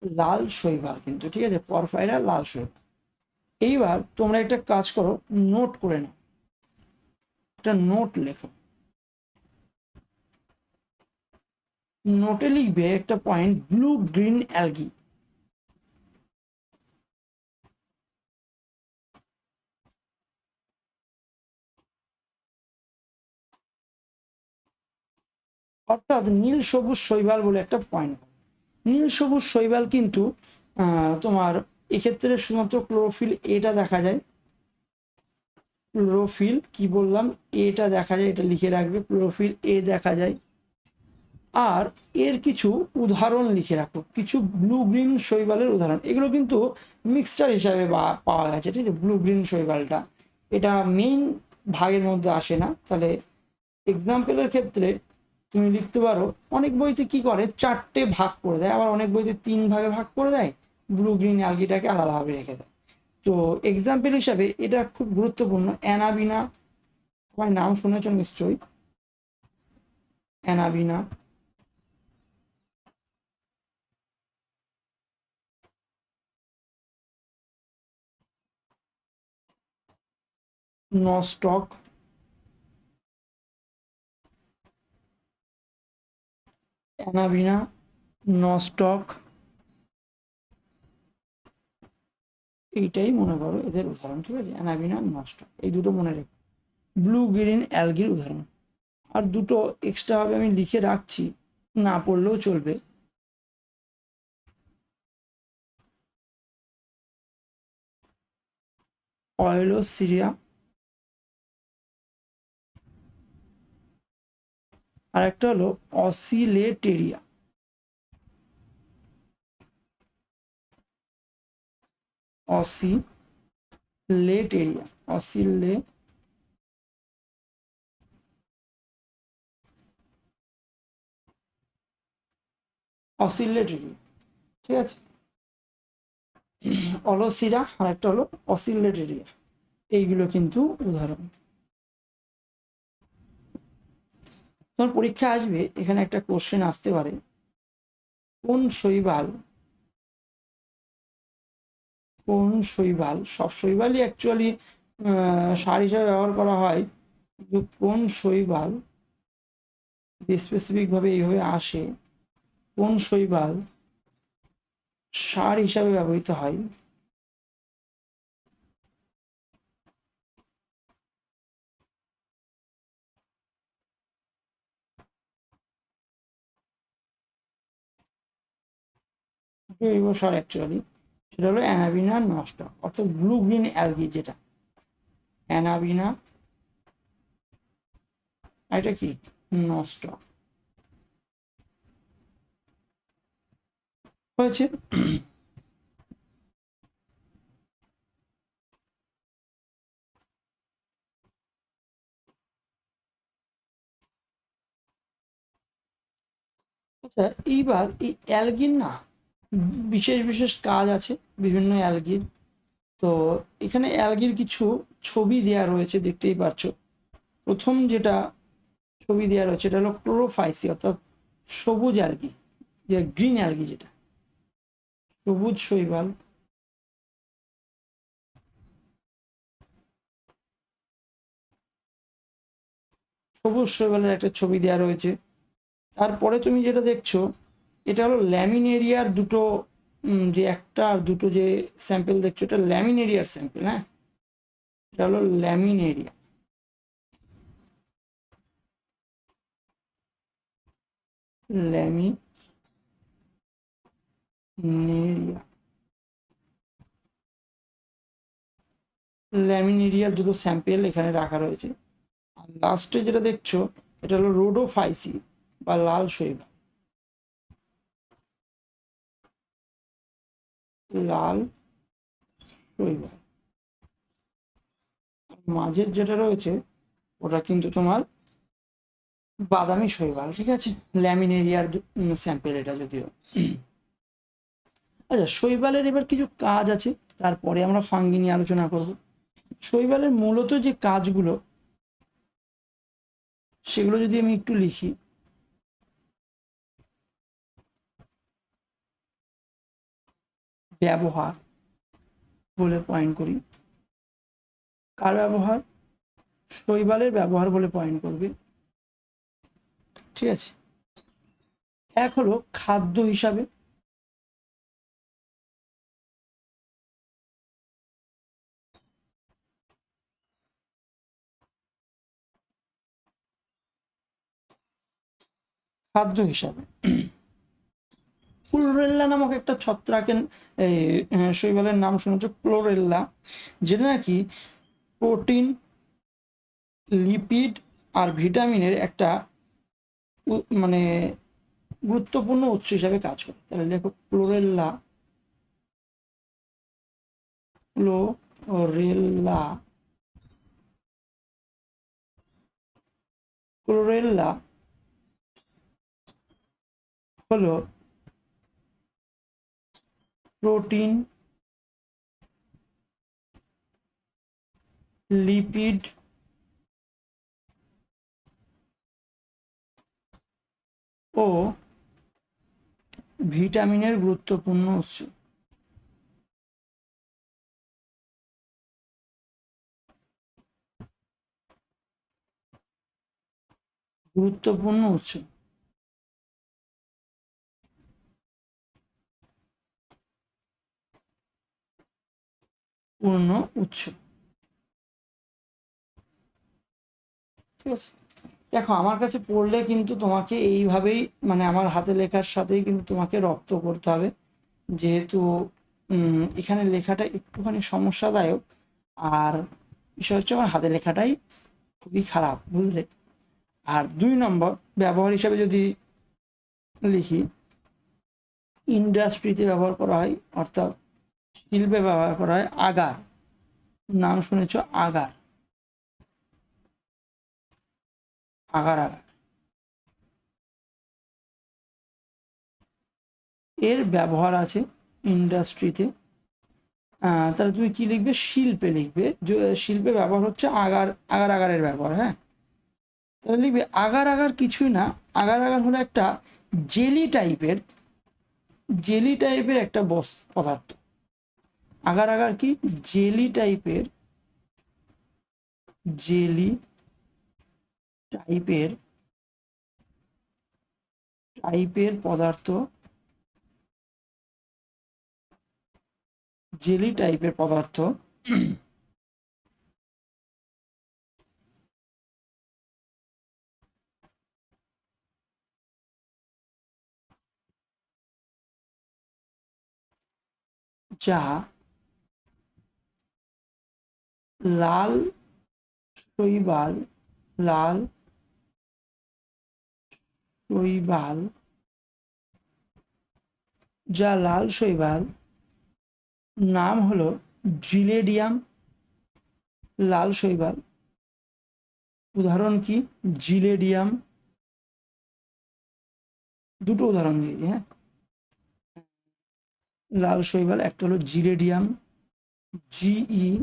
লাল শৈবাল কিন্তু, ঠিক আছে, পরফাইরা লাল শৈবাল। এইবার তোমরা একটা কাজ করো, নোট করে নাও, একটা নোট লেখো। নোটে লিখবে একটা পয়েন্ট, ব্লু গ্রিন অ্যালগি। অর্থাৎ নীল সবুজ শৈবাল বলে একটা পয়েন্ট। নীল সবুজ শৈবাল কিন্তু তোমার এক্ষেত্রে শুধুমাত্র ক্লোরোফিল এটা দেখা যায়। ক্লোরোফিল কি বললাম, এটা দেখা যায়, এটা লিখে রাখবে, ক্লোরোফিল এ দেখা যায়। আর এর কিছু উদাহরণ লিখে রাখো, কিছু ব্লু গ্রিন শৈবালের উদাহরণ। এগুলো কিন্তু মিক্সচার হিসাবে পাওয়া গেছে, ঠিক আছে। ব্লু গ্রিন শৈবালটা এটা মেইন ভাগের মধ্যে আসে না। তাহলে এক্সাম্পলের ক্ষেত্রে তুমি লিখতে পারো, অনেক বইতে কি করে 4টে ভাগ করে দেয়, আবার অনেক বইতে 3 ভাগে ভাগ করে দেয়, ব্লু গ্রিন অ্যালগিটাকে আলাদাভাবে রেখে দেয়। তো এক্সাম্পল হিসাবে এটা খুব গুরুত্বপূর্ণ। অ্যানাবিনা, সবাই নাম শুনেছ নিশ্চয়ই, অ্যানাবিনা, নস্টক, অ্যানাবিনা, নস্টক, এইটাই মনে করো এদের উদাহরণ, ঠিক আছে, অ্যানাবিনা, নস্টক, এই দুটো মনে রেখো ব্লু গ্রিন অ্যালগির উদাহরণ। আর দুটো এক্সট্রা ভাবে আমি লিখে রাখছি, না পড়লেও চলবে। অয়েলোসিরিয়া, আর একটা হলো অসিলেটেরিয়া। অসিলেটেরিয়া, অসিলেটেরিয়া, ঠিক আছে। অলসিরা আর একটা হলো অসিলেটেরিয়া, এইগুলো কিন্তু উদাহরণ। তোমার পরীক্ষা আসবে, এখানে একটা কোশ্চেন আসতে পারে, কোন শৈবাল, সব শৈবালই অ্যাকচুয়ালি সার হিসাবে ব্যবহার করা হয়, কিন্তু কোন শৈবাল যে স্পেসিফিক ভাবে এইভাবে আসে, কোন শৈবাল সার হিসাবে ব্যবহৃত হয়? জৈব সার অ্যাকচুয়ালি, সেটা হলো অ্যানাবিনা, নষ্ট, অর্থাৎ ব্লু গ্রিন অ্যালগি, যেটা অ্যানাবিনা, এটা কি নষ্ট হয়েছে। আচ্ছা, এইবার এই অ্যালগির না বিশেষ বিশেষ কাজ আছে বিভিন্ন অ্যালগির। তো এখানে অ্যালগির কিছু ছবি দেওয়া রয়েছে, দেখতেই পাচ্ছ। প্রথম যেটা ছবি দেওয়া রয়েছে এটা হলো ক্লোরোফাইসি, অর্থাৎ সবুজ অ্যালগি, যে গ্রিন অ্যালগি, যেটা সবুজ শৈবাল। সবুজ শৈবালের একটা ছবি দেওয়া রয়েছে। তারপরে তুমি যেটা দেখছো এটা হলো ল্যামিনেরিয়ার দুটো, যে একটা আর দুটো যে স্যাম্পেল দেখছো এটা ল্যামিনেরিয়ার স্যাম্পেল। হ্যাঁ, এটা হলো ল্যামিনেরিয়া। ল্যামিনেরিয়া, ল্যামিনেরিয়ার দুটো স্যাম্পেল এখানে রাখা রয়েছে। আর লাস্টে যেটা দেখছো এটা হলো রোডোফাইসি বা লাল শৈবাল। লাল শৈবাল। মাঝের যেটা রয়েছে ওটা কিন্তু তোমার বাদামি শৈবাল। ঠিক আছে, ল্যামিনেরিয়ার স্যাম্পেল এটা যদিও। আচ্ছা, শৈবালের এবার কিছু কাজ আছে, তারপরে আমরা ফাঙ্গি নিয়ে আলোচনা করব। শৈবালের মূলত যে কাজগুলো সেগুলো যদি আমি একটু লিখি, ব্যবহার বলে পয়েন্ট করি। কার ব্যবহার? শৈবালের ব্যবহার বলে পয়েন্ট করবে। ঠিক আছে, এক হলো খাদ্য হিসাবে, খাদ্য হিসাবে ক্লোরেল্লা নামক একটা ছত্রাকের শৈবালের নাম শুনেছ, ক্লোরেল্লা, যেটা নাকি প্রোটিন, লিপিড আর ভিটামিনের একটা মানে গুরুত্বপূর্ণ উৎস হিসাবে কাজ করে। তাহলে লেখো ক্লোরেল্লা। ক্লোরেল্লা, ক্লোরেল্লা হলো প্রোটিন, লিপিড ও ভিটামিনের গুরুত্বপূর্ণ উৎস। গুরুত্বপূর্ণ উৎস। পূর্ণ উৎস। ঠিক আছে, দেখো আমার কাছে পড়লে কিন্তু তোমাকে এইভাবেই, মানে আমার হাতে লেখার সাথেই কিন্তু তোমাকে রপ্ত করতে হবে, যেহেতু এখানে লেখাটা একটুখানি সমস্যাদায়ক। আর বিষয় হচ্ছে আমার হাতে লেখাটাই খুবই খারাপ, বুঝলে। আর 2 নম্বর ব্যবহার হিসাবে যদি লিখি, ইন্ডাস্ট্রিতে ব্যবহার করা হয়, অর্থাৎ শিল্পে ব্যবহার করা হয় আগার। নাম শুনেছ আগার, আগার আগার। এর ব্যবহার আছে ইন্ডাস্ট্রিতে। তাহলে তুমি কি লিখবে? শিল্পে লিখবে। শিল্পে ব্যবহার হচ্ছে আগার, আগার আগারের ব্যবহার। হ্যাঁ, তাহলে লিখবে আগার আগার কিছুই না, আগার আগার হলো একটা জেলি টাইপের, জেলি টাইপের একটা পদার্থ। আগার আগার কি? জেলি টাইপের, জেলি টাইপের, টাইপের পদার্থ, জেলি টাইপের পদার্থ। যা লাল শৈবাল, লাল শৈবাল, যা লাল শৈবাল, নাম হলো জিলেডিয়াম। লাল শৈবাল, উদাহরণ কি? জিলেডিয়াম। দুটো উদাহরণ দিয়ে দিই, হ্যাঁ। লাল শৈবাল, একটা হলো জিরেডিয়াম, GELLIDIUM,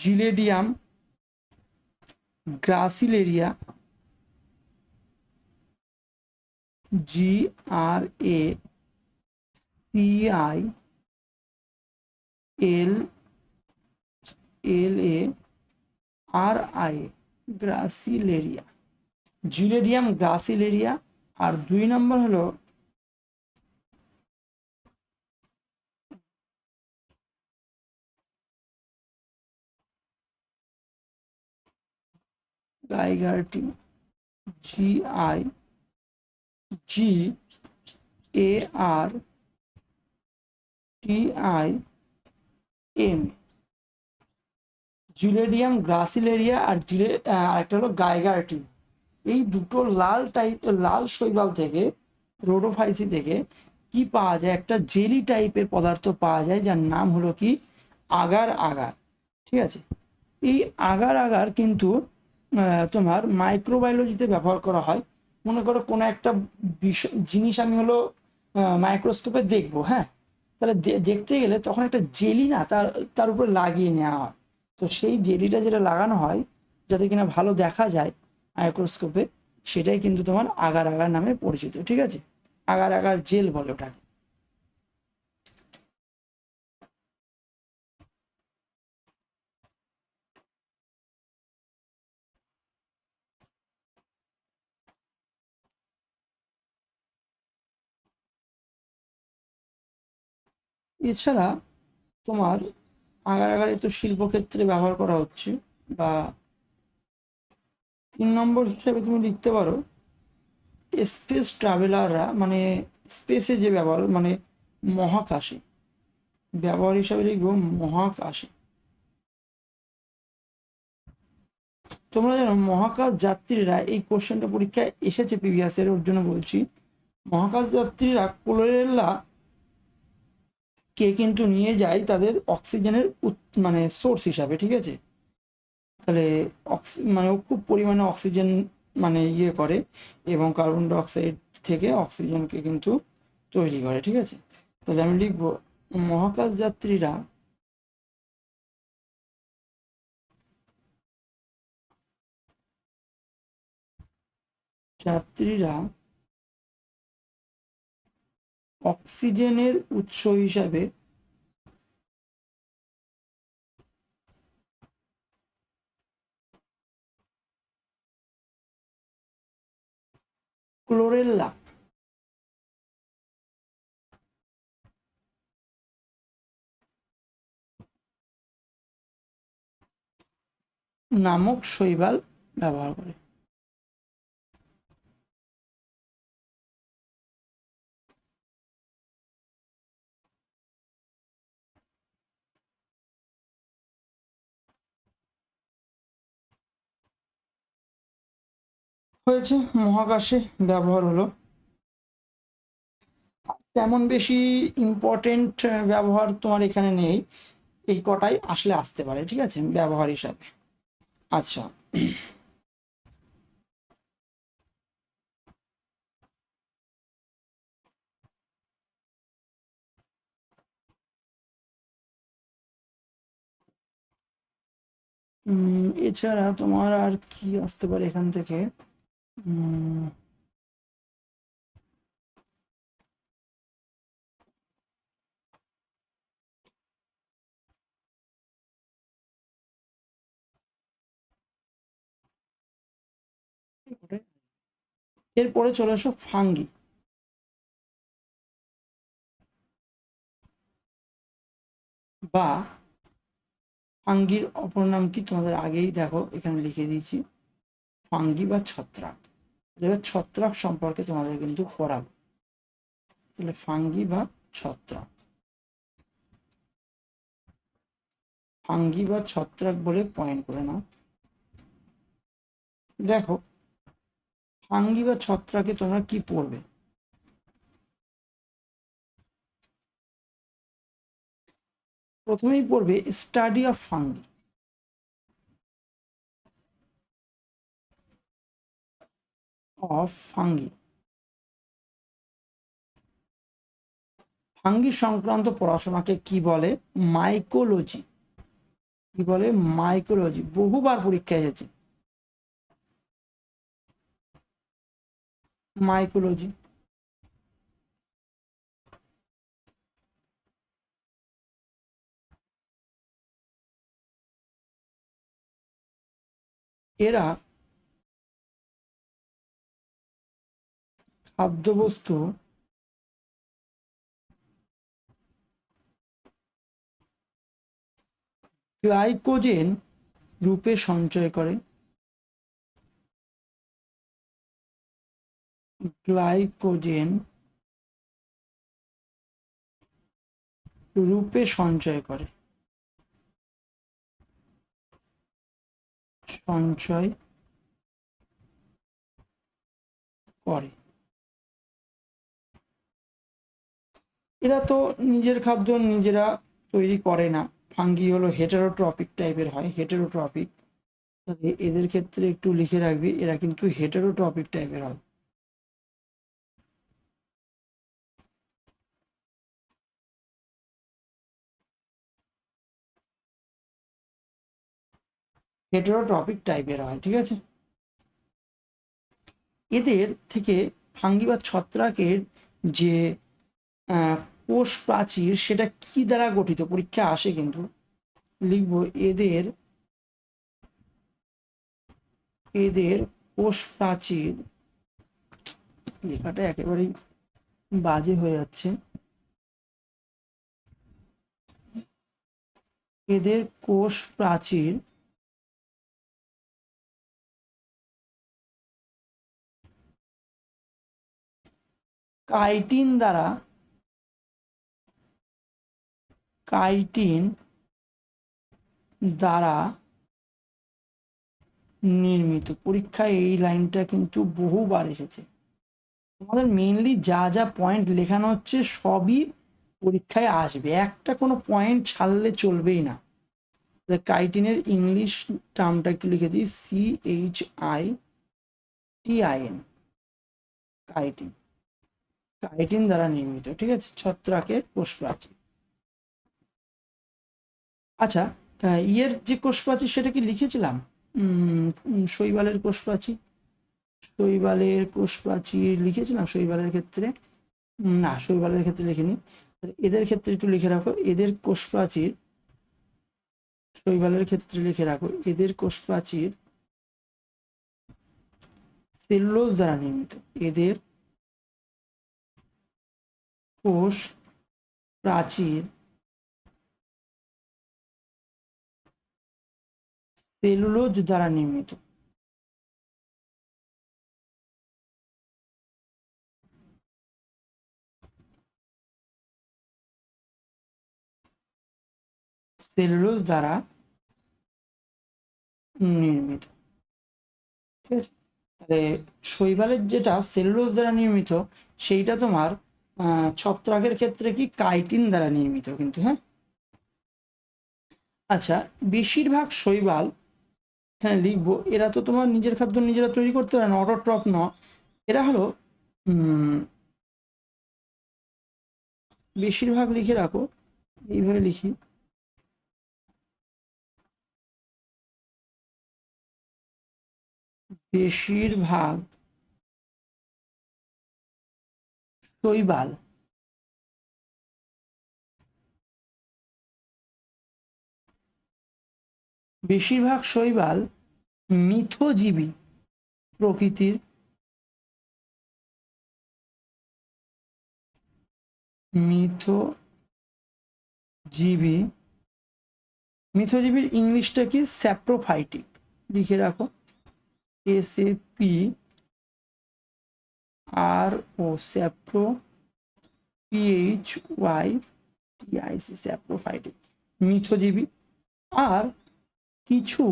জিলেডিয়াম, গ্রাসিলেরিয়া, GRACILLARIA, গ্রাসিলেরিয়া, জিলেডিয়াম, গ্রাসিলেরিয়া। আর 2 নম্বর হলো গাইগার্টিন, GIGARTIM, জিলেডিয়াম, গ্রাসিলেরিয়া, আর আরেকটা হলো গাইগার্টিন। এই দুটো লাল শৈবাল থেকে, রোডোফাইসি থেকে কি পাওয়া যায়, একটা জেলি টাইপের পদার্থ পাওয়া যায় যার নাম হলো কি আগার আগার। ঠিক আছে, এই আগার আগার কিন্তু তোমার মাইক্রোবায়োলজিতে ব্যবহার করা হয়। মনে করো কোনো একটা জিনিস আমি হলো মাইক্রোস্কোপে দেখবো, হ্যাঁ, তাহলে দেখতে গেলে তখন একটা জেলি না তার তার উপরে লাগিয়ে নেওয়া হয়। তো সেই জেলিটা যেটা লাগানো হয় যাতে কিনা ভালো দেখা যায় মাইক্রোস্কোপে, সেটাই কিন্তু তোমার আগার আগার নামে পরিচিত। ঠিক আছে, আগার আগার জেল বলে ওটাকে। এছাড়া তোমার আগার আগার তো শিল্পক্ষেত্রে ব্যবহার করা হচ্ছে। বা 3 নম্বর হিসাবে তুমি লিখতে পারো স্পেস ট্রাভেলাররা, মানে স্পেসে যে ব্যবহার, মানে মহাকাশে ব্যবহার হিসাবে লিখবো মহাকাশে। তোমরা জানো মহাকাশ যাত্রীরা, এই কোশ্চেনটা পরীক্ষায় এসেছে প্রিভিয়াস এর, ওর জন্য বলছি। মহাকাশ যাত্রীরা ক্লোরেলা কে কিন্তু নিয়ে যায় তাদের অক্সিজেনের মানে সোর্স হিসাবে। ঠিক আছে, তাহলে মানে ও খুব পরিমাণে অক্সিজেন মানে ইয়ে করে, এবং কার্বন ডাইঅক্সাইড থেকে অক্সিজেনকে কিন্তু তৈরি করে। ঠিক আছে, তাহলে আমি লিখবো মহাকাশ যাত্রীরা যাত্রীরা অক্সিজেনের উৎস হিসাবে ক্লোরেলা নামক শৈবাল ব্যবহার করে। হয়েছে, মহাকাশে ব্যবহার হলো। তেমন বেশি ইম্পর্টেন্ট ব্যবহার তোমার এখানে নেই, এই কটাই আসলে আসতে পারে। ঠিক আছে, ব্যবহার হিসাবে। আচ্ছা, এছাড়া তোমার আর কি আসতে পারে এখান থেকে? উম, এরপরে চলে আসো ফাঙ্গি। বা ফাঙ্গির অপর নাম কি তোমাদের আগেই দেখো এখানে লিখে দিয়েছি, ফাঙ্গি বা ছত্রাক। এবার ছত্রাক সম্পর্কে তোমাদের কিন্তু পড়াবো। তাহলে ফাঙ্গি বা ছত্রাক, ফাঙ্গি বা ছত্রাক বলে পয়েন্ট করে নাও। দেখো ফাঙ্গি বা ছত্রাকে তোমরা কি পড়বে? প্রথমেই পড়বে study of fungi. Of fungi. Fungi সংক্রান্ত পড়াশোনাকে কি বলে? মাইকোলজি। কি বলে? মাইকোলজি। বহুবার পরীক্ষায় এসেছে মাইকোলজি। এরা খাদ্যবস্তু গ্লাইকোজেন রূপে সঞ্চয় করে। গ্লাইকোজেন রূপে সঞ্চয় করে। সঞ্চয় করে। এরা তো নিজের খাদ্য নিজেরা তৈরি করে না। ফাঙ্গি হলো হেটারোট্রপিক টাইপের হয়, হেটারোট্রপিক। এদের ক্ষেত্রে একটু লিখে রাখবি, এরা কিন্তু হেটারোট্রপিক টাইপের হয়। হেটারোট্রপিক টাইপের হয়, ঠিক আছে। এদের থেকে ফাঙ্গি বা ছত্রাকের যে কোষ প্রাচীর সেটা কি দ্বারা গঠিত? পরীক্ষা আসে কিন্তু। লিখব এদের এদের কোষ প্রাচীর। লেখাটা একেবারেই বাজে হয়ে যাচ্ছে। এদের কোষ প্রাচীর কাইটিন দ্বারা কাইটিন দ্বারা নির্মিত। পরীক্ষায় এই লাইনটা কিন্তু বহুবার এসেছে। তোমাদের মেইনলি যা যা পয়েন্ট লেখানো হচ্ছে সবই পরীক্ষায় আসবে, একটা কোনো পয়েন্ট ছাড়লে চলবেই না। কাইটিনের ইংলিশ টার্মটা একটু লিখে দিই, CHITIN। কাইটিন, কাইটিন দ্বারা নির্মিত, ঠিক আছে, ছত্রাকের কোষ প্রাচীর। আচ্ছা, ইয়ের যে কোষ প্রাচীর সেটা কি লিখেছিলাম? শৈবালের কোষ প্রাচীর। শৈবালের কোষ প্রাচীর লিখেছিলাম শৈবালের ক্ষেত্রে? না, শৈবালের ক্ষেত্রে লিখিনি। এদের ক্ষেত্রে একটু লিখে রাখো, এদের কোষ প্রাচীর। শৈবালের ক্ষেত্রে লিখে রাখো, এদের কোষ প্রাচীর সেলুলোজ দ্বারা নির্মিত। এদের কোষ প্রাচীর সেলুলোজ দ্বারা নির্মিত। সেলুলোজ দ্বারা নির্মিত, ঠিক আছে। তাহলে শৈবালের যেটা সেলুলোজ দ্বারা নির্মিত সেইটা তোমার ছত্রাকের ক্ষেত্রে কি কাইটিন দ্বারা নির্মিত কিন্তু, হ্যাঁ। আচ্ছা, বেশিরভাগ শৈবাল, হ্যাঁ লিখবো, এরা তো তোমার নিজের খাদ্য নিজেরা তৈরি করতে পারে না, অটোট্রফ ন। এরা হলো বেশিরভাগ লিখে রাখো, এইভাবে লিখি, বেশিরভাগ শৈবাল বেশিরভাগ শৈবাল মিথজীবী প্রকৃতির। মিথজীবী, মিথজীবীর ইংলিশটা কি? স্যাপ্রোফাইটিক। লিখে রাখো, SAPRO, স্যাপ্রো, PHYTIC, স্যাপ্রোফাইটিক, মিথজীবী। আর কিছু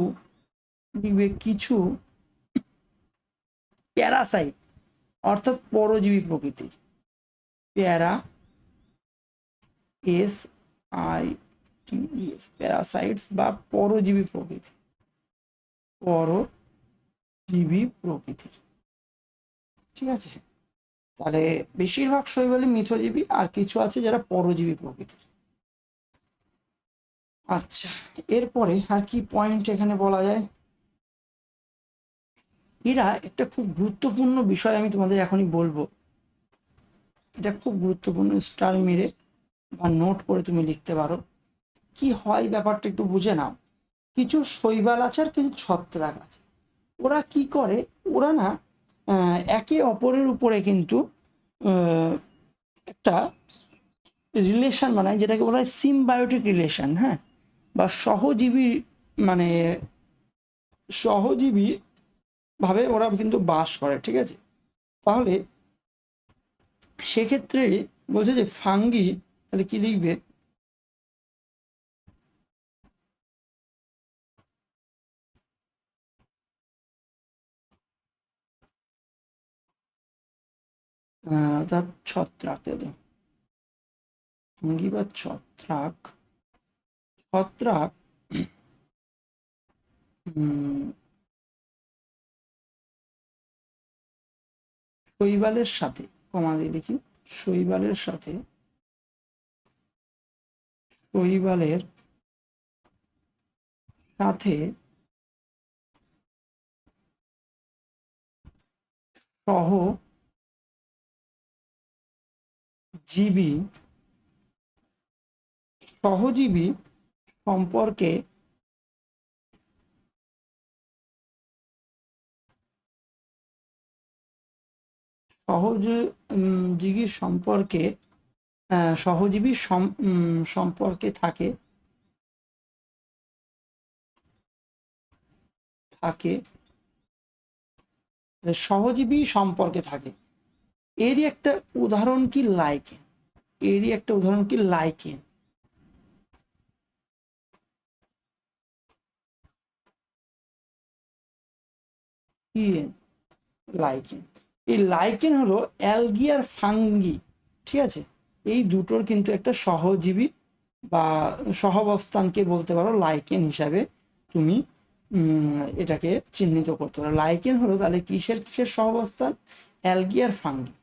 লিখবে, কিছু প্যারাসাইট অর্থাৎ পরজীবী প্রকৃতির। প্যারা, SITES, প্যারাসাইটস বা পরজীবী প্রকৃতি, পরজীবী প্রকৃতির। ঠিক আছে, তাহলে বেশিরভাগ শৈবালই মিথজীবী, আর কিছু আছে যারা পরজীবী প্রকৃতির। আচ্ছা, এরপরে আর কি পয়েন্ট এখানে বলা যায়, এরা একটা খুব গুরুত্বপূর্ণ বিষয় আমি তোমাদের এখনই বলবো, এটা খুব গুরুত্বপূর্ণ, স্টার মেরে বা নোট করে তুমি লিখতে পারো। কি হয় ব্যাপারটা একটু বুঝে নাও। কিছু শৈবাল আছে আর কিছু ছত্রাক আছে, ওরা কি করে, ওরা না একে অপরের উপরে কিন্তু একটা রিলেশন বানায়, যেটাকে বলা হয় সিমবায়োটিক রিলেশন, হ্যাঁ, বা সহজীবী, মানে সহজীবী ভাবে ওরা কিন্তু বাস করে, ঠিক আছে। তাহলে সেক্ষেত্রে বলছে যে ফাঙ্গি, তাহলে কি লিখবে, অর্থাৎ ছত্রাক, তাই তো, ফাঙ্গি বা ছত্রাক, ছত্রাক শৈবালের সাথে, কমা দিয়ে লিখি, শৈবালের সাথে, শৈবালের সাথে সহজীবী, সহজীবী সম্পর্কে সহজীবী সম্পর্কে, সহজীবী সম্পর্কে থাকে, থাকে, সহজীবী সম্পর্কে থাকে। এরই একটা উদাহরণ কি লাইকেন, এরই একটা উদাহরণ কি লাইকেন। লাইকেন, এই লাইকেন হলো অ্যালগি আর ফাঙ্গি, ঠিক আছে, এই দুটোর কিন্তু একটা সহজীবী বা সহাবস্থানকে বলতে পারো লাইকেন হিসাবে তুমি এটাকে চিহ্নিত করতে পারো। লাইকেন হলো তাহলে কিসের কিসের সহাবস্থান, অ্যালগি আর ফাঙ্গি,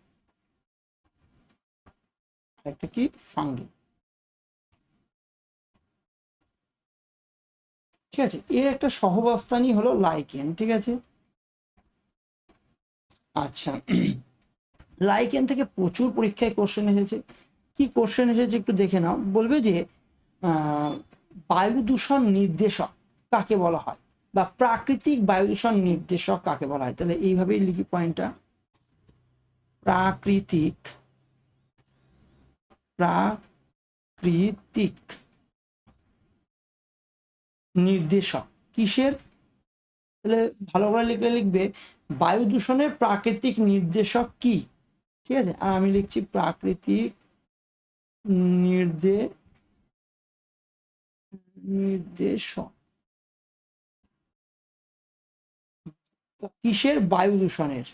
একটা কি ফাঙ্গি, ঠিক আছে, এর একটা সহাবস্থানই হলো লাইকেন, ঠিক আছে। আচ্ছা, লাইকেন থেকে প্রচুর পরীক্ষায় কোশ্চেন এসেছে। কি কোশ্চেন এসেছে একটু দেখে নাও। বলবে যে বায়ু দূষণ নির্দেশক কাকে বলা হয়, বা প্রাকৃতিক বায়ু দূষণ নির্দেশক কাকে বলা হয়। তাহলে এইভাবেই লিখি পয়েন্টটা, প্রাকৃতিক, প্রাকৃতিক নির্দেশক কিসের, তাহলে ভালো করে লিখলে লিখবে বায়ু দূষণের প্রাকৃতিক নির্দেশক কি, ঠিক আছে। আর আমি লিখছি প্রাকৃতিক নির্দেশক কিসের, বায়ু দূষণের,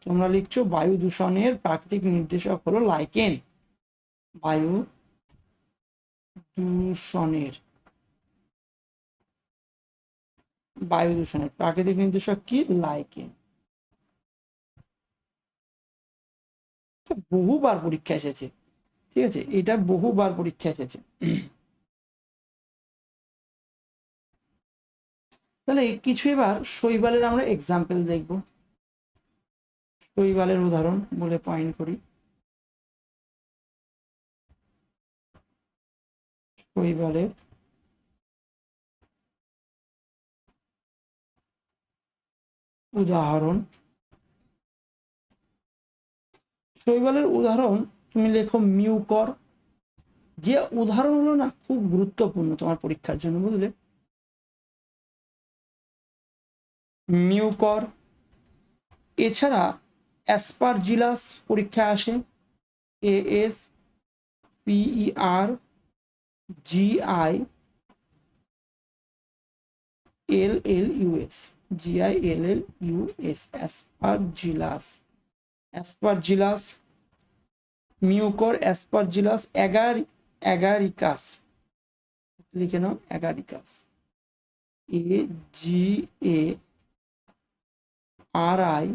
তোমরা লিখছো বায়ু দূষণের প্রাকৃতিক নির্দেশক হলো লাইকেন, বায়ু দূষণের, বায়ু দূষণের প্রাকৃতিক নির্দেশক কি, লাইকেন। বহুবার পরীক্ষা এসেছে, ঠিক আছে, এটা বহুবার পরীক্ষা এসেছে। তাহলে কিছু এবার শৈবালের আমরা এক্সাম্পল দেখব, শৈবালের উদাহরণ বলে পয়েন্ট করি। শৈবালের উদাহরণ, শৈবালের উদাহরণ তুমি লেখো মিউকর। যে উদাহরণগুলো না খুব গুরুত্বপূর্ণ তোমার পরীক্ষার জন্য, বুঝলে, মিউকর। এছাড়া অ্যাসপারজিলাস পরীক্ষায় আসে, A S P E R G I L L U S, G I L L U S, Aspergillus, Aspergillus Mucor, Aspergillus Agaricus, লিখে নাও Agaricus, A G A R I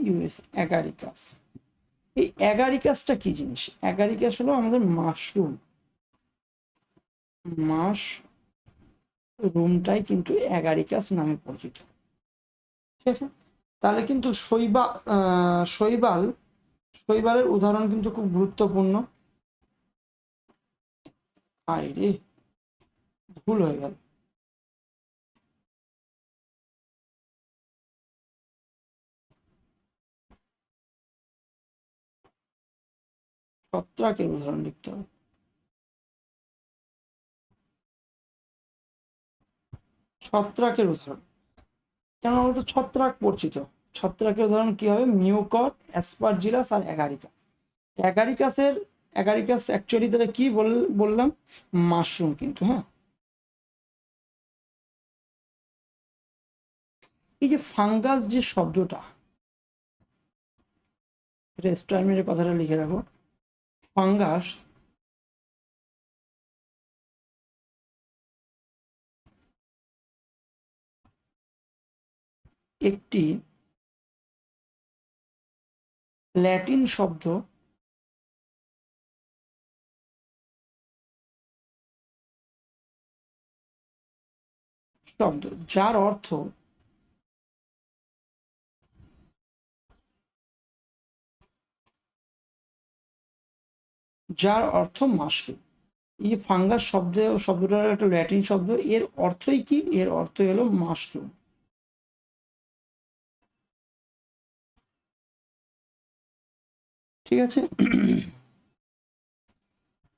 U S, Agaricus. এই অ্যাগারিকাসটা কি জিনিস? অ্যাগারিকাস হলো আমাদের মাশরুম, মাশরুমটাই কিন্তু অ্যাগারিকাস নামে পরিচিত। ঠিক আছে, তাহলে কিন্তু শৈবালের উদাহরণ কিন্তু খুব গুরুত্বপূর্ণ। আরে ভুল হয়ে গেল, ছত্রাকের উদাহরণ লিখতে হবে। ছত্রাকের উদাহরণ কেন বলতো? ছত্রাক পরিচিত, ছত্রাকের উদাহরণ কি হবে? মিউকর, অ্যাসপারজিলাস আর অ্যাগারিকাস। অ্যাগারিকাস অ্যাকচুয়ালি তাহলে কি বললাম? মাশরুম কিন্তু। হ্যাঁ, এই যে ফাঙ্গাস যে শব্দটা, এটা স্টার মেরে কথাটা লিখে রাখো। ফাঙ্গাস একটি ল্যাটিন শব্দ শব্দ যার অর্থ মাশরুম। এই ফাঙ্গাস শব্দটার একটা ল্যাটিন শব্দ, এর অর্থই কি? এর অর্থ হলো মাশরুম। ঠিক আছে,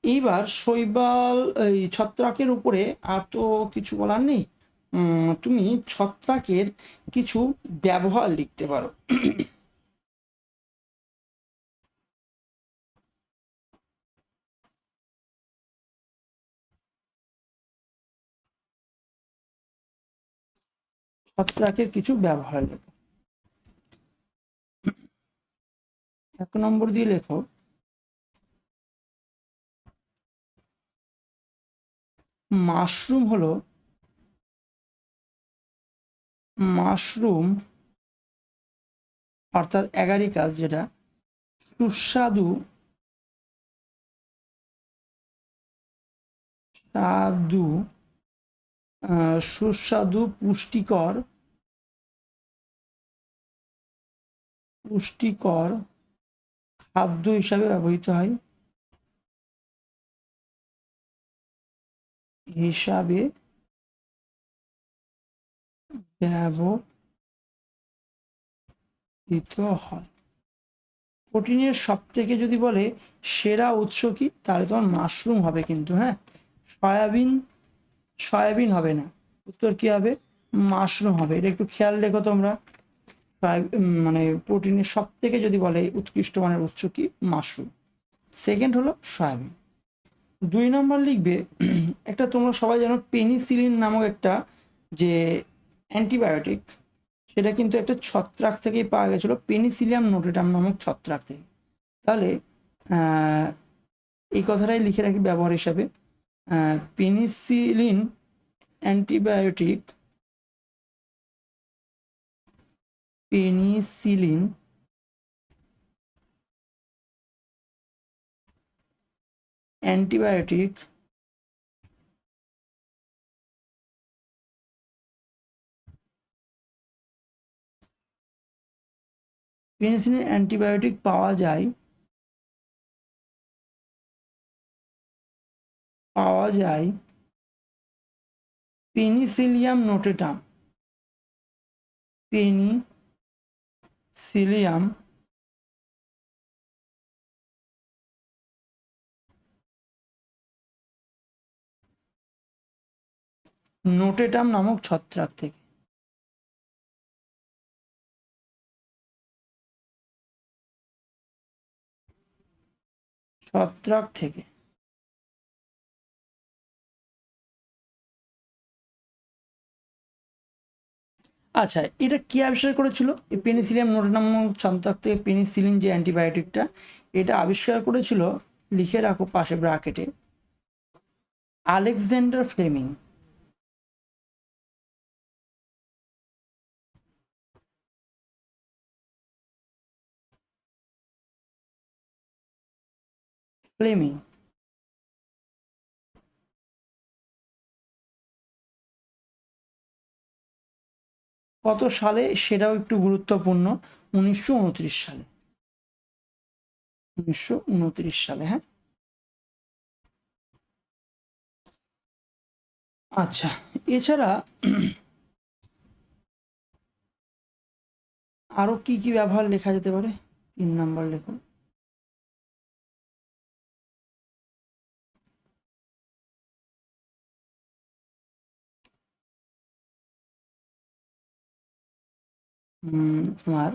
এইবার শৈবাল এই ছত্রাকের উপরে আর তো কিছু বলার নেই। তুমি ছত্রাকের কিছু ব্যবহার লিখতে পারো। ছত্রাকের কিছু ব্যবহার লেখো। 1 নম্বর দিয়ে লেখো, মাশরুম অর্থাৎ অ্যাগারিকাস, যেটা সুস্বাদু স্বাদু সুস্বাদু পুষ্টিকর খাদ্য হিসাবে ব্যবহৃত হয়। হিসাবে ব্যবহৃত হয়। প্রোটিনের সব থেকে যদি বলে সেরা উৎস কি, তাহলে তোমার মাশরুম হবে কিন্তু। হ্যাঁ, সয়াবিন হবে না, উত্তর কি হবে? মাশরুম হবে। এটা একটু খেয়াল রেখো তোমরা। মানে প্রোটিনের সব থেকে যদি বলে উৎকৃষ্ট মানের উৎস কি, মাশরুম। সেকেন্ড হলো সয়াবিন। 2 নম্বর লিখবে, একটা তোমরা সবাই জানো পেনিসিলিন নামক একটা যে অ্যান্টিবায়োটিক, সেটা কিন্তু একটা ছত্রাক থেকেই পাওয়া গেছিলো, পেনিসিলিয়াম নোটেটাম নামক ছত্রাক থেকে। তাহলে এই কথাটাই লিখে রাখি ব্যবহার হিসাবে। পেনিসিলিন অ্যান্টিবায়োটিক, পেনিসিলিন অ্যান্টিবায়োটিক পাওয়া যায় পেনিসিলিয়াম নোটেটাম নামক ছত্রাক থেকে। আচ্ছা, এটা কে আবিষ্কার করেছিল? এই পেনিসিলিয়াম নোটেটাম নামক ছত্রাক থেকে পেনিসিলিন যে অ্যান্টিবায়োটিকটা, এটা আবিষ্কার করেছিল, লিখে রাখো পাশে ব্র্যাকেটে, আলেকজান্ডার ফ্লেমিং। ফ্লেমিং। কত সালে সেটাও একটু গুরুত্বপূর্ণ, 1929 সালে। 1929 সালে, হ্যাঁ। আচ্ছা, এছাড়া আরো কি কি ব্যবহার লেখা যেতে পারে? 3 নাম্বার লেখো। তোমার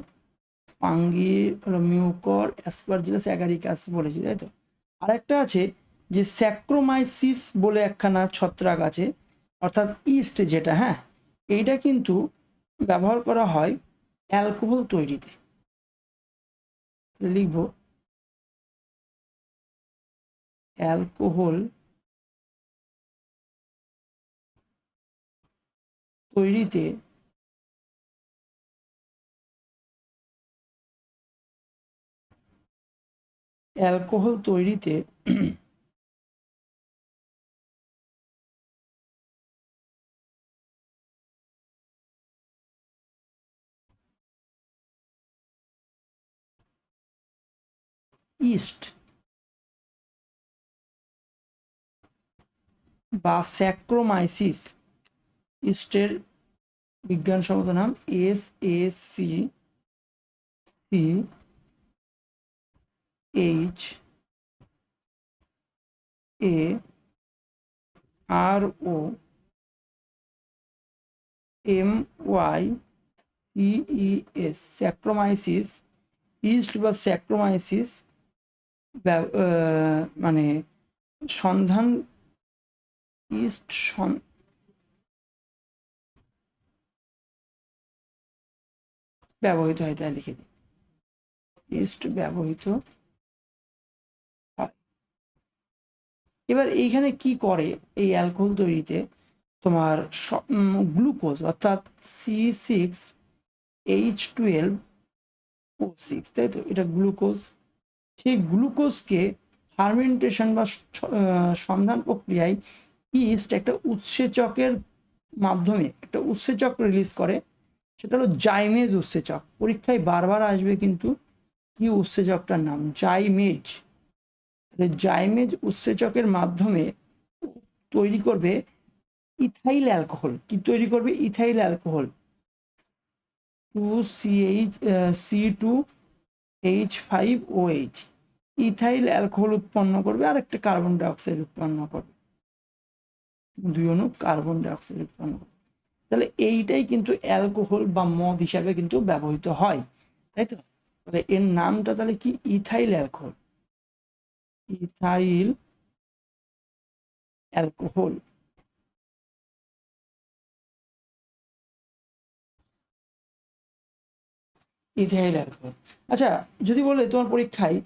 ফাঙ্গি, মিউকর, অ্যাসপারজিলাস অ্যাগারিকাস বলেছি, তাই তো? আরেকটা আছে যে স্যাক্রোমাইসিস বলে একখানা ছত্রাক আছে, অর্থাৎ ইস্ট যেটা, হ্যাঁ, এইটা কিন্তু ব্যবহার করা হয় অ্যালকোহল তৈরিতে। লিখবো অ্যালকোহল তৈরিতে অ্যালকোহল তৈরিতে ইস্ট বা স্যাক্রোমাইসিস, ইস্টের বিজ্ঞানসম্মত নাম SACHAROMYCES, স্যাক্রোমাইসিস। ইস্ট বা স্যাক্রোমাইসিস মানে সন্ধান, ইস্ট ব্যবহৃত হয়, তাই লিখে দিই, ইস্ট ব্যবহৃত হয়। এবার এইখানে কি করে এই অ্যালকোহল তৈরিতে? তোমার গ্লুকোজ অর্থাৎ C6H12O6, তাই তো, এটা গ্লুকোজ। সেই গ্লুকোজকে ফার্মেন্টেশন বা সন্ধান প্রক্রিয়ায় ইস্ট একটা উৎসেচকের মাধ্যমে একটা উৎসেচক রিলিজ করে, সেটা হলো জাইমেজ উৎসেচক। পরীক্ষায় বারবার আসবে কিন্তু, কি উৎসেচকটার নাম? জাইমেজ। জাইমেজ উৎসেচকের মাধ্যমে তৈরি করবে ইথাইল অ্যালকোহল। কি তৈরি করবে? Ethyl alcohol, 2C2H5OH, ethyl alcohol উৎপন্ন করবে, আর একটা কার্বন ডাইঅক্সাইড উৎপন্ন করবে, 2 অণু কার্বন ডাইঅক্সাইড উৎপন্ন করবে। তাহলে এইটাই কিন্তু অ্যালকোহল বা মদ হিসাবে কিন্তু ব্যবহৃত হয়, তাই তো? তাহলে এর নামটা তাহলে কি? Ethyl alcohol, ethyl alcohol. Ethyl alcohol. আচ্ছা, যদি বলে তোমার পরীক্ষায়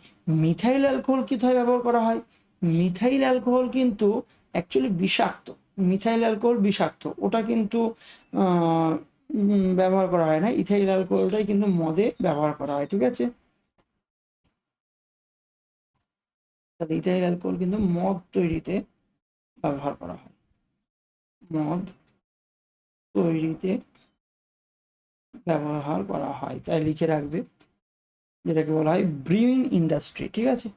মিথাইল অ্যালকোহল কোথায় ব্যবহার করা হয়? মিথাইল অ্যালকোহল কিন্তু অ্যাকচুয়ালি বিষাক্ত। মিথাইল অ্যালকোহল বিষাক্ত, ওটা কিন্তু ব্যবহার করা হয় না। ইথাইল অ্যালকোহলটাই কিন্তু মদে ব্যবহার করা হয়, ঠিক আছে? তাহলে ইথাইল অ্যালকোহল কিন্তু মদ তৈরিতে ব্যবহার করা হয়, মদ তৈরিতে ব্যবহার করা হয়, তাই লিখে রাখবে, যেটাকে বলা হয় ব্রিউইং ইন্ডাস্ট্রি, ঠিক আছে?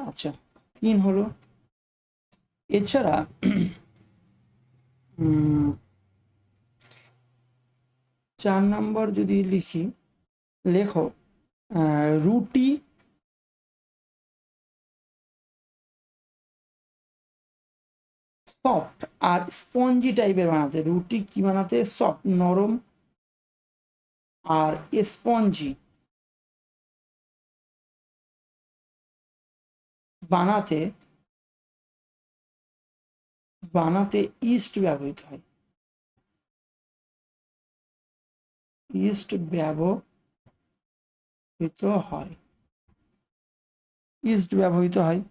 আচ্ছা, 3 হলো। এছাড়া 4 নম্বর যদি লিখি, লেখো রুটি সফট আর স্পঞ্জি টাইপের বানাতে। রুটি কি বানাতে? সফট, নরম, আর স্পঞ্জি বানাতে বানাতে ইস্ট ব্যবহৃত হয়। ইস্ট ব্যবহৃত হয়, ইস্ট ব্যবহৃত হয়।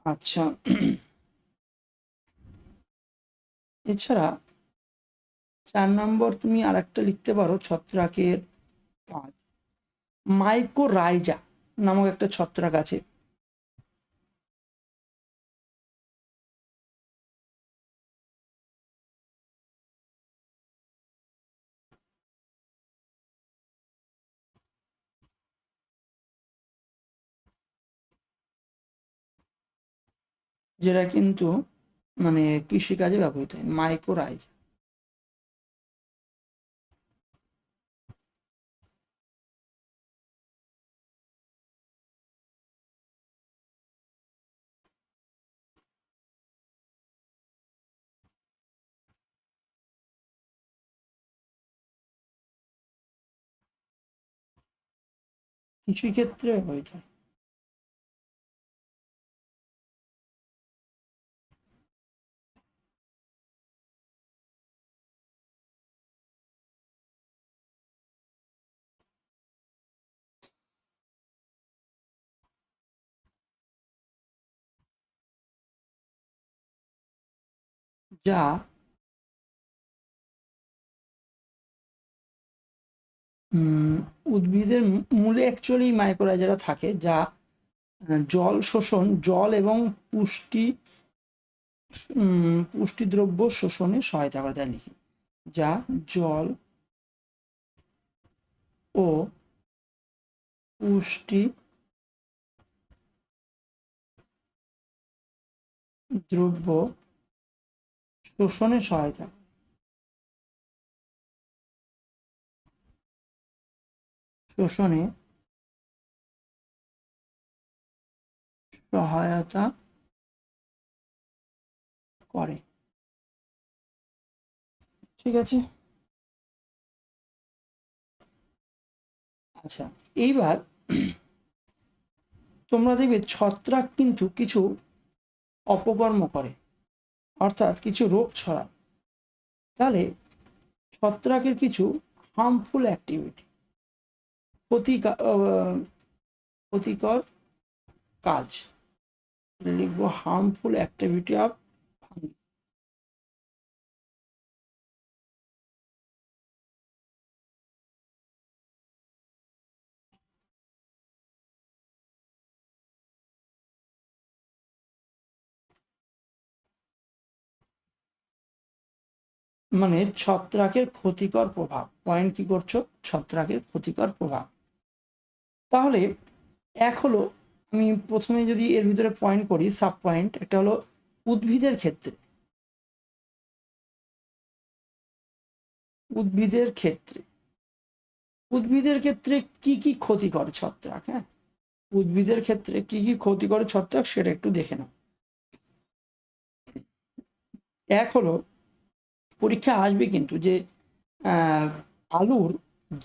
আচ্ছা, এছাড়া 4 নম্বর তুমি আরেকটা লিখতে পারো ছত্রাকের কাজ। মাইকোরাইজা নামক একটা ছত্রাক আছে, যেটা কিন্তু মানে কৃষিকাজে ব্যবহৃত হয়, মাইকোরাইজা। কৃষিক্ষেত্রে ব্যবহৃত হয়। যা উদ্ভিদের মূলে অ্যাকচুয়ালি মাইক্রোরাইজারা থাকে, যা জল শোষণ, জল এবং পুষ্টি পুষ্টিদ্রব্য শোষণে সহায়তা করে, তাই লিখি। যা জল ও পুষ্টি দ্রব্য শোষণে সহায়তা শোষণে সহায়তা করে। ঠিক আছে। আচ্ছা, এইবার তোমরা দেখবে ছত্রাক কিন্তু কিছু অপকর্ম করে, অর্থাৎ কিছু রোগ ছড়ায়। তাহলে ছত্রাকের কিছু হার্মফুল অ্যাক্টিভিটি, ক্ষতিকর কাজ, লিখবো হার্মফুল অ্যাক্টিভিটি অফ ফাঙ্গি। মানে ছত্রাকের ক্ষতিকর প্রভাব, পয়েন্ট কি করছো, ছত্রাকের ক্ষতিকর প্রভাব। তাহলে এক হলো, আমি প্রথমে যদি এর ভিতরে পয়েন্ট করি, সাব পয়েন্ট একটা হলো উদ্ভিদের ক্ষেত্রে। উদ্ভিদের ক্ষেত্রে উদ্ভিদের ক্ষেত্রে কি কি ক্ষতি করে ছত্রাক, হ্যাঁ, উদ্ভিদের ক্ষেত্রে কি কি ক্ষতি করে ছত্রাক সেটা একটু দেখে নাও। এক হলো, পরীক্ষা আসবে কিন্তু, যে আলুর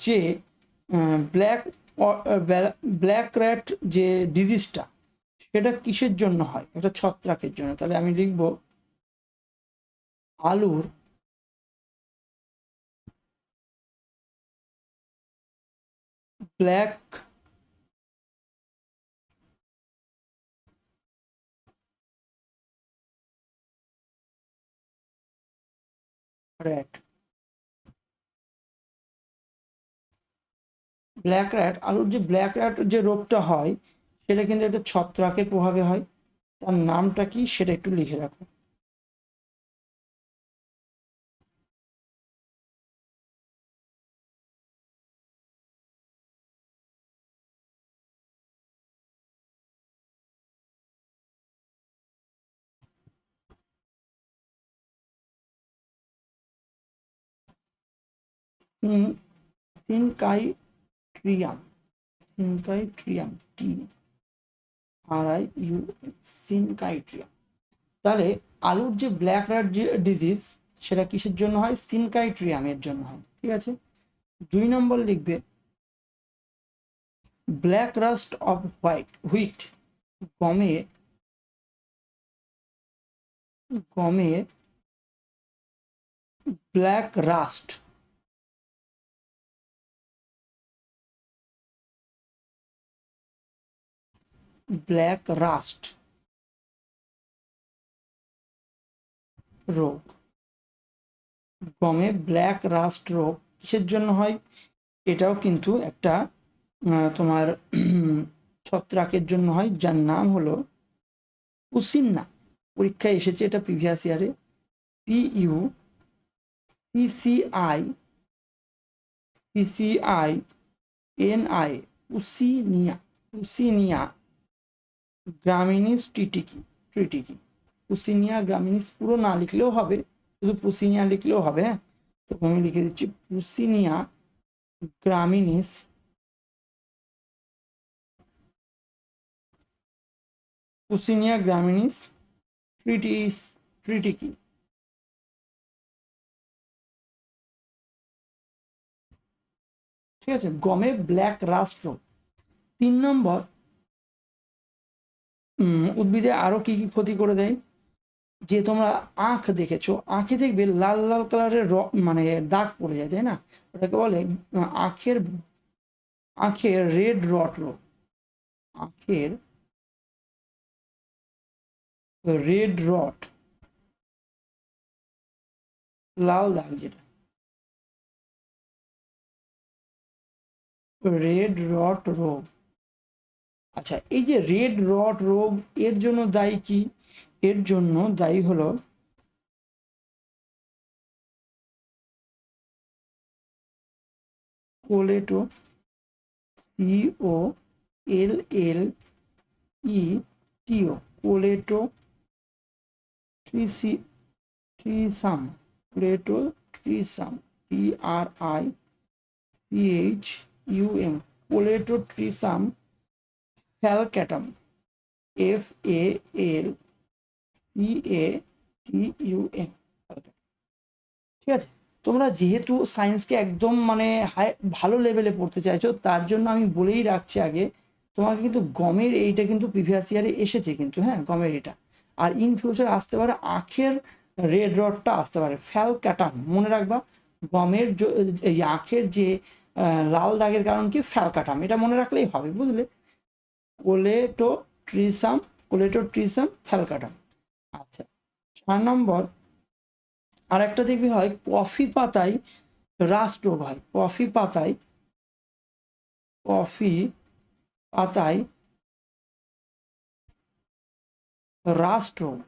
যে ব্ল্যাক ব্ল্যাক র্যাট যে ডিজিজটা, সেটা কিসের জন্য হয়, এটা ছত্রাকের জন্য। তাহলে আমি লিখব আলুর ব্ল্যাক র্যাট। আলুর যে ব্ল্যাক র্যাট যে রোগটা হয়, সেটা কিন্তু একটা ছত্রাকের প্রভাবে হয়। তার নামটা কি সেটা একটু লিখে রাখো। সিনকাইট্রিয়াম। সিনকাইট্রিয়াম, TRIU, সিনকাইট্রিয়াম। তাহলে আলুর যে ব্ল্যাক র্যাট ডিজিজ, সেটা কিসের জন্য হয়, সিনকাইট্রিয়ামের জন্য হয়। ঠিক আছে। 2 নম্বর লিখবে ব্ল্যাক রাস্ট অফ হুইট। গমে গমে ব্ল্যাক রাস্ট, ব্ল্যাক রাস্ট রোগ। গমে ব্ল্যাক রাস্ট রোগ কিসের জন্য হয়? এটাও কিন্তু একটা তোমার ছত্রাকের জন্য হয়, যার নাম হলো পুসিন্না। পরীক্ষায় এসেছে এটা প্রিভিয়াস ইয়ারে। PUCCI CCINI, পুসিনিয়া, পুসিনিয়া গ্রামিনিস ট্রিটিকি। পুসিনিয়া গ্রামিনিস পুরো না লিখলেও হবে, শুধু পুসিনিয়া লিখলেও হবে। হ্যাঁ, তো আমি লিখে দিচ্ছি পুসিনিয়া গ্রামিনিস ট্রিটিকি। ঠিক আছে, গমে ব্ল্যাক রাস্ট রোগ। 3 নম্বর, উদ্ভিদে আরো কি কি ক্ষতি করে দেয়? যে তোমরা আখ দেখেছো, আখে দেখবে লাল লাল কালারের মানে দাগ পড়ে যায়, তাই না? ওটাকে বলে আখের আখের রেড রট রোগ। আখের রেড রট, লাল দাগ যেটা, রেড রট রোগ। আচ্ছা, এই যে রেড রট রোগ এর জন্য দায়ী কি? এর জন্য দায়ী হলো কোলেটো, COLLETO, কোলেটো ট্রিসাম, কোলেটো ট্রিসাম, TRICHUM, কোলেটো ট্রিসাম ফ্যালক্যাটাম, FALCATUM। ঠিক আছে, তোমরা যেহেতু সায়েন্সকে একদম মানে ভালো লেভেলে পড়তে চাইছো, তার জন্য আমি বলেই রাখছি আগে, তোমাকে কিন্তু গমের এইটা কিন্তু প্রিভিয়াস ইয়ারে এসেছে কিন্তু, হ্যাঁ, গমের এটা। আর ইন ফিউচার আসতে পারে আখের রেড রডটা আসতে পারে, ফ্যালক্যাটাম, মনে রাখবা। গমের এই আখের যে লাল দাগের কারণ কি? ফ্যালক্যাটাম, এটা মনে রাখলেই হবে, বুঝলে? কোলেটো ট্রিসাম, কোলেটো ট্রিসাম ফ্যালক্যাটাম। আচ্ছা, 4 নম্বর, আর একটা দেখবি হয় কফি পাতায় রাস্ট রোগ হয়। কফি পাতায় রাস্ট রোগ।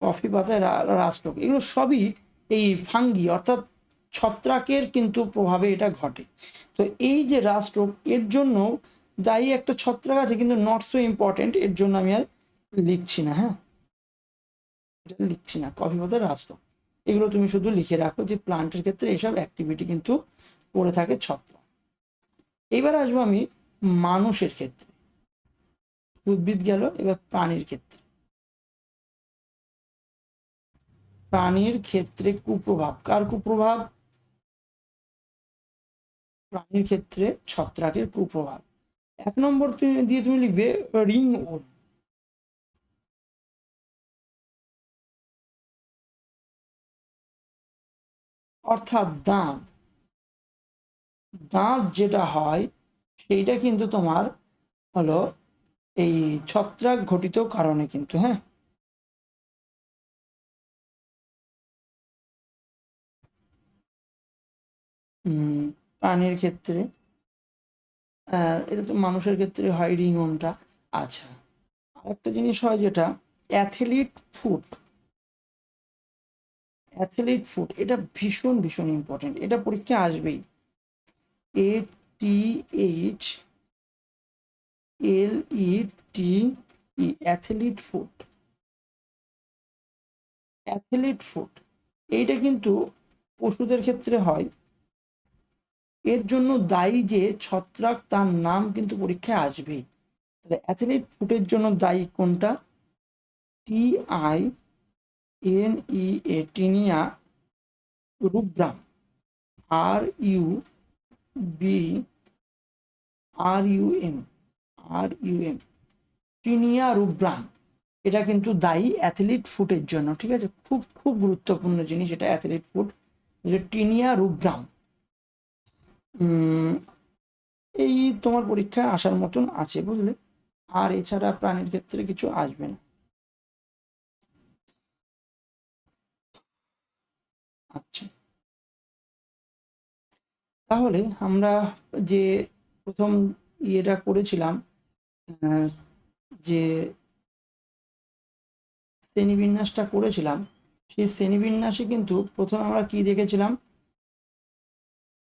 কফি পাতায় রাস্ট রোগ, এগুলো সবই এই ফাঙ্গি অর্থাৎ ছত্রাকের কিন্তু প্রভাবে এটা ঘটে। তো এই যে রাস্ট রোগ, এর জন্য দায়ী একটা ছত্রাক আছে, কিন্তু নট সো ইম্পর্টেন্ট, এর জন্য আমি আর লিখছি না। হ্যাঁ, এটা লিখছি না, কফি পাতার রাস্ট রোগ। এগুলো তুমি শুধু লিখে রাখো যে প্লান্টের ক্ষেত্রে এসব অ্যাক্টিভিটি কিন্তু করে থাকে ছত্রাক। এবার আসবো আমি মানুষের ক্ষেত্রে। উদ্ভিদ গেল, এবার প্রাণীর ক্ষেত্রে। প্রাণীর ক্ষেত্রে কুপ্রভাব, কার কুপ্রভাব? প্রাণীর ক্ষেত্রে ছত্রাকের কুপ্রভাব। 1 নম্বর দিয়ে তুমি লিখবে রিং ওর্ম। অর্থাৎ দাঁত, দাঁত যেটা হয় সেইটা কিন্তু তোমার হলো এই ছত্রাক ঘটিত কারণে কিন্তু। হ্যাঁ, প্রাণীর ক্ষেত্রে, এটা তো মানুষের ক্ষেত্রে হয় রিং ওর্মটা। আচ্ছা, আরেকটা জিনিস হয় যেটা অ্যাথলিট ফুট। অ্যাথলিট ফুট এটা ভীষণ ভীষণ ইম্পর্টেন্ট, এটা পরীক্ষায় আসবেই। ATHLETE, athlete foot. Athlete foot এইটা কিন্তু পশুদের ক্ষেত্রে হয়। এর জন্য দায়ী যে ছত্রাক, তার নাম কিন্তু পরীক্ষায় আসবেই। তাহলে অ্যাথলিট ফুটের জন্য দায়ী কোনটা? TINEA, টিনিয়া রুব্রাম, RUBRUM, টিনিয়া রুব্রাম, এটা কিন্তু দায়ী অ্যাথলিট ফুটের জন্য। ঠিক আছে, খুব খুব গুরুত্বপূর্ণ জিনিস এটা, অ্যাথলিট ফুট, যে টিনিয়া রুব্রাম। এই তোমার পরীক্ষায় আসার মতন আছে, বুঝলে? আর এছাড়া প্রাণীর ক্ষেত্রে কিছু আসবে না। আচ্ছা, তাহলে আমরা যে প্রথম ইয়েটা করেছিলাম, যে শ্রেণীবিন্যাসটা করেছিলাম, সেই শ্রেণীবিন্যাসে কিন্তু প্রথমে আমরা কি দেখেছিলাম,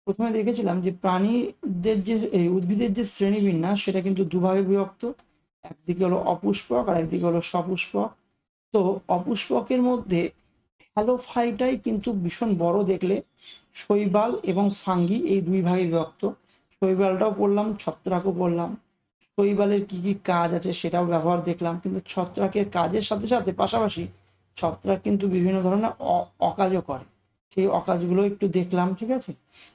প্রথমে দেখেছিলাম যে প্রাণীদের যে উদ্ভিদের যে শ্রেণীবিন্যাস সেটা কিন্তু দুভাগে বিভক্ত। একদিকে হলো অপুষ্পক আর একদিকে হলো সপুষ্পক। তো অপুষ্পকের মধ্যে থ্যালোফাইটাই কিন্তু ভীষণ বড় দেখলে, শৈবাল এবং ফাঙ্গি এই দুই ভাগে বিভক্ত। শৈবালটাও পড়লাম, ছত্রাকও পড়লাম। শৈবালের কি কি কাজ আছে সেটাও ব্যবহার দেখলাম, কিন্তু ছত্রাকের কাজের সাথে সাথে পাশাপাশি ছত্রাক কিন্তু বিভিন্ন ধরনের অকাজও করে, সেই অকাজগুলো একটু দেখলাম। ঠিক আছে,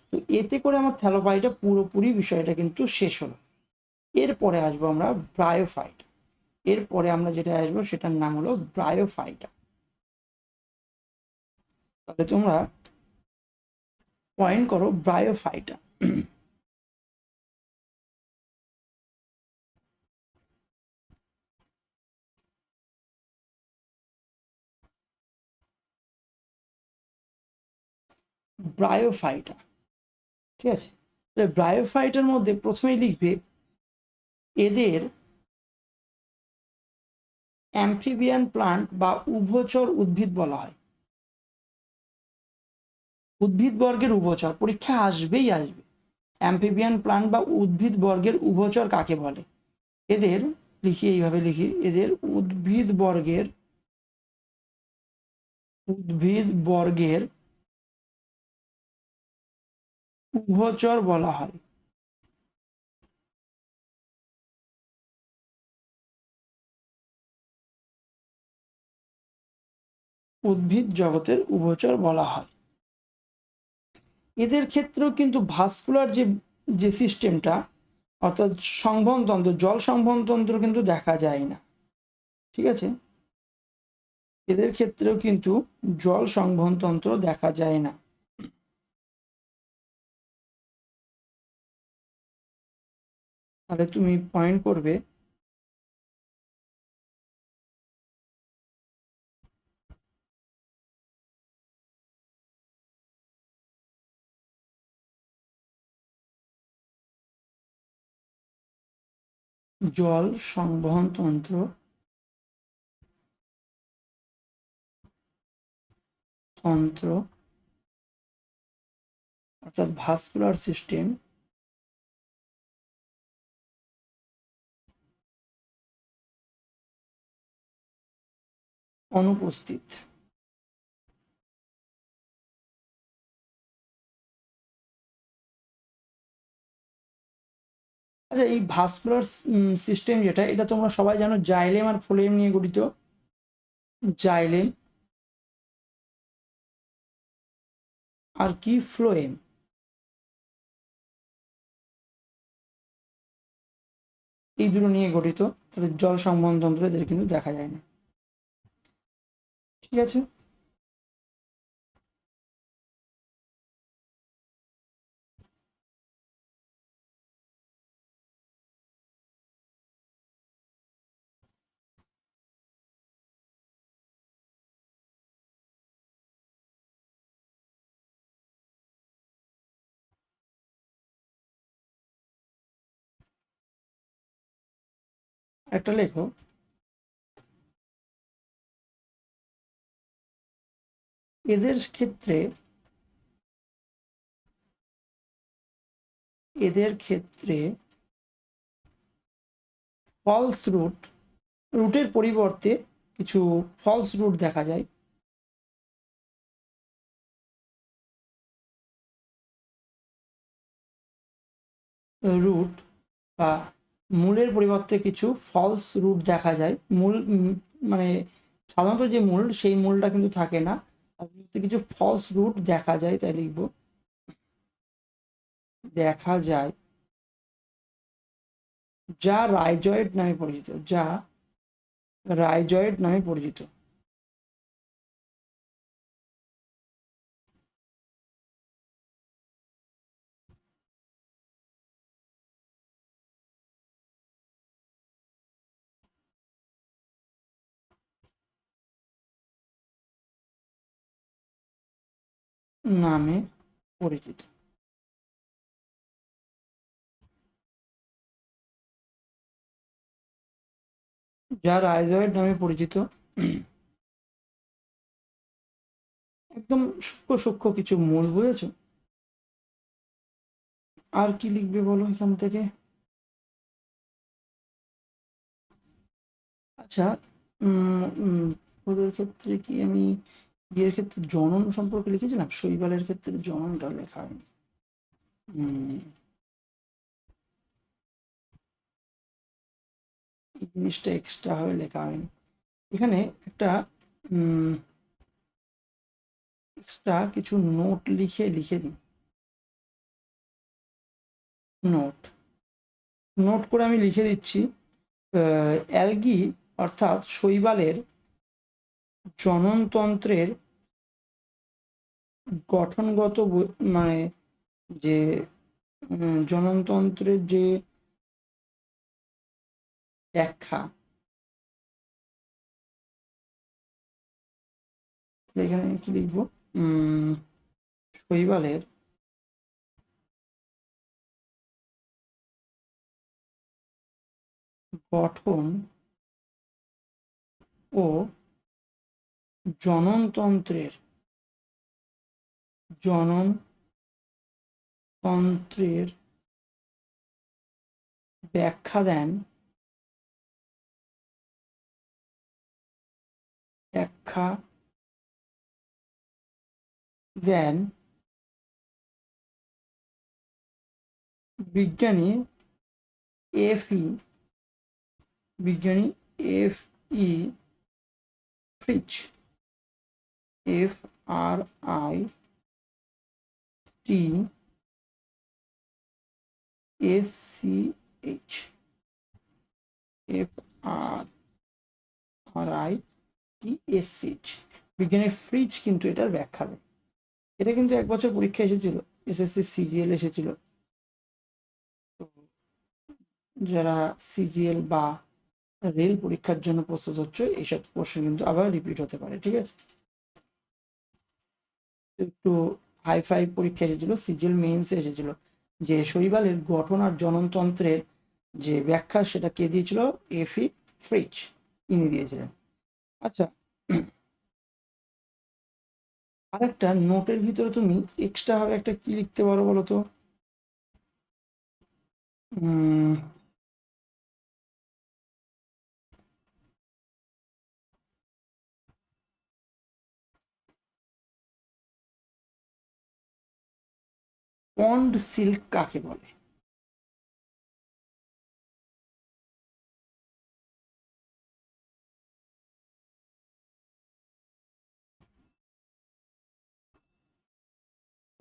তো এতে করে আমার থ্যালোফাইটা পুরোপুরি বিষয়টা কিন্তু শেষ হলো। এরপরে আসবো আমরা ব্রায়োফাইটা। এরপরে আমরা যেটা আসবো সেটার নাম হলো ব্রায়োফাইটা। তাহলে তোমরা পয়েন্ট করো ব্রায়োফাইটা। ব্রায়োফাইটা, ঠিক আছে। ব্রায়োফাইটার মধ্যে প্রথমেই লিখবে এদের অ্যাম্ফিবিয়ান প্লান্ট বা উভচর উদ্ভিদ বলা হয়। উদ্ভিদ বর্গের উভচর, পরীক্ষা আসবেই আসবে। অ্যাম্ফিবিয়ান প্লান্ট বা উদ্ভিদ বর্গের উভচর কাকে বলে? এদের লিখি, এইভাবে লিখি, এদের উদ্ভিদ বর্গের উভচর বলা হয়। উদ্ভিদ জগতের উভচর বলা হয়। এদের ক্ষেত্রেও কিন্তু ভাস্কুলার যে যে সিস্টেমটা, অর্থাৎ সংবহনতন্ত্র, জল সংবহনতন্ত্র কিন্তু দেখা যায় না। ঠিক আছে, এদের ক্ষেত্রেও কিন্তু জল সংবহনতন্ত্র দেখা যায় না। তাহলে তুমি পয়েন্ট করবে জল সংবহনতন্ত্র তন্ত্র অর্থাৎ ভাস্কুলার সিস্টেম অনুপস্থিত। আচ্ছা, এই ভাস্কুলার সিস্টেম যেটা, এটা তোমরা সবাই জানো জাইলেম আর ফ্লোয়েম নিয়ে গঠিত। জাইলেম আর কি ফ্লোয়েম, এই দুটো নিয়ে গঠিত। তাহলে জল সংবহনতন্ত্র এদের কিন্তু দেখা যায় না। ঠিক আছে, একটা লেখো, এদের ক্ষেত্রে এদের ক্ষেত্রে ফলস রুটের পরিবর্তে কিছু ফলস রুট দেখা যায়। রুট বা মূলের পরিবর্তে কিছু ফলস রুট দেখা যায়। মূল মানে সাধারণত যে মূল, সেই মূলটা কিন্তু থাকে না, তার পরিবর্তে কিছু ফলস রুট দেখা যায়। তাই লিখবো দেখা যায়, যা রাইজয়েড নামে পরিচিত, যা রাইজয়েড নামে পরিচিত। নামে পরিচিত। যা রাইজয়েড নামে পরিচিত। একদম সূক্ষ্ম সূক্ষ্ম কিছু মূল, বুঝেছো? আর কি লিখবে বলো এখান থেকে? আচ্ছা, ওদের ক্ষেত্রে কি আমি ইয়ের ক্ষেত্রে জনন সম্পর্কে লিখেছিলাম? শৈবালের ক্ষেত্রে জননটা লেখা হয়নি। এই জিনিসটা এক্সট্রা ভাবে লেখা হয়নি এখানে। একটা এক্সট্রা কিছু নোট লিখে দিই। নোট নোট করে আমি লিখে দিচ্ছি। অ্যালগি অর্থাৎ শৈবালের জননতন্ত্রের গঠনগত মানে যে জননতন্ত্রের যে ব্যাখ্যা, এখানে কি লিখবো? শৈবালের গঠন ও জননতন্ত্রের ব্যাখ্যা দেন বিজ্ঞানী এফ ই ফ্রিচ, FRITSCH, FRITSCH, বিজ্ঞানী ফ্রিচ কিন্তু এটার ব্যাখ্যা দেয়। এটা কিন্তু এক বছর পরীক্ষা এসেছিল, এসএসসি সিজিএল এসেছিল। যারা সিজিএল বা রেল পরীক্ষার জন্য প্রস্তুত হচ্ছে, এইসব প্রশ্ন কিন্তু আবার রিপিট হতে পারে, ঠিক আছে? একটু হাই ফাই পরীক্ষা এসেছিল, সিজিএল মেইনসে এসেছিল, যে শৈবালের গঠন আর জননতন্ত্রের যে ব্যাখ্যা সেটা কে দিয়েছিল? এফি ফ্রিচ, ইনি দিয়েছিলেন। আচ্ছা, আর একটা নোটের ভিতরে তুমি এক্সট্রা ভাবে একটা কি লিখতে পারো বলো তো? পন্ড সিল্ক কাকে বলে?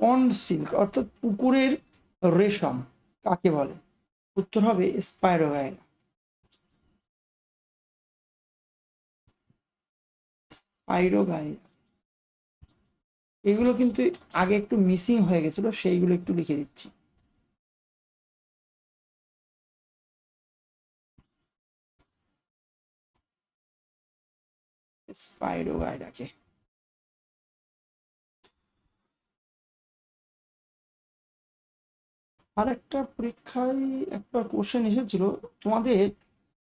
পন্ড সিল্ক অর্থাৎ পুকুরের রেশম কাকে বলে? উত্তর হবে স্পাইরোগাইরা। স্পাইরোগাইরা। এগুলো কিন্তু আগে একটু মিসিং হয়ে গেছিল, সেইগুলো একটু লিখে দিচ্ছি। স্পাইরোগাইরাকে। আর একটা পরীক্ষায় একটা কোশ্চেন এসেছিল তোমাদের,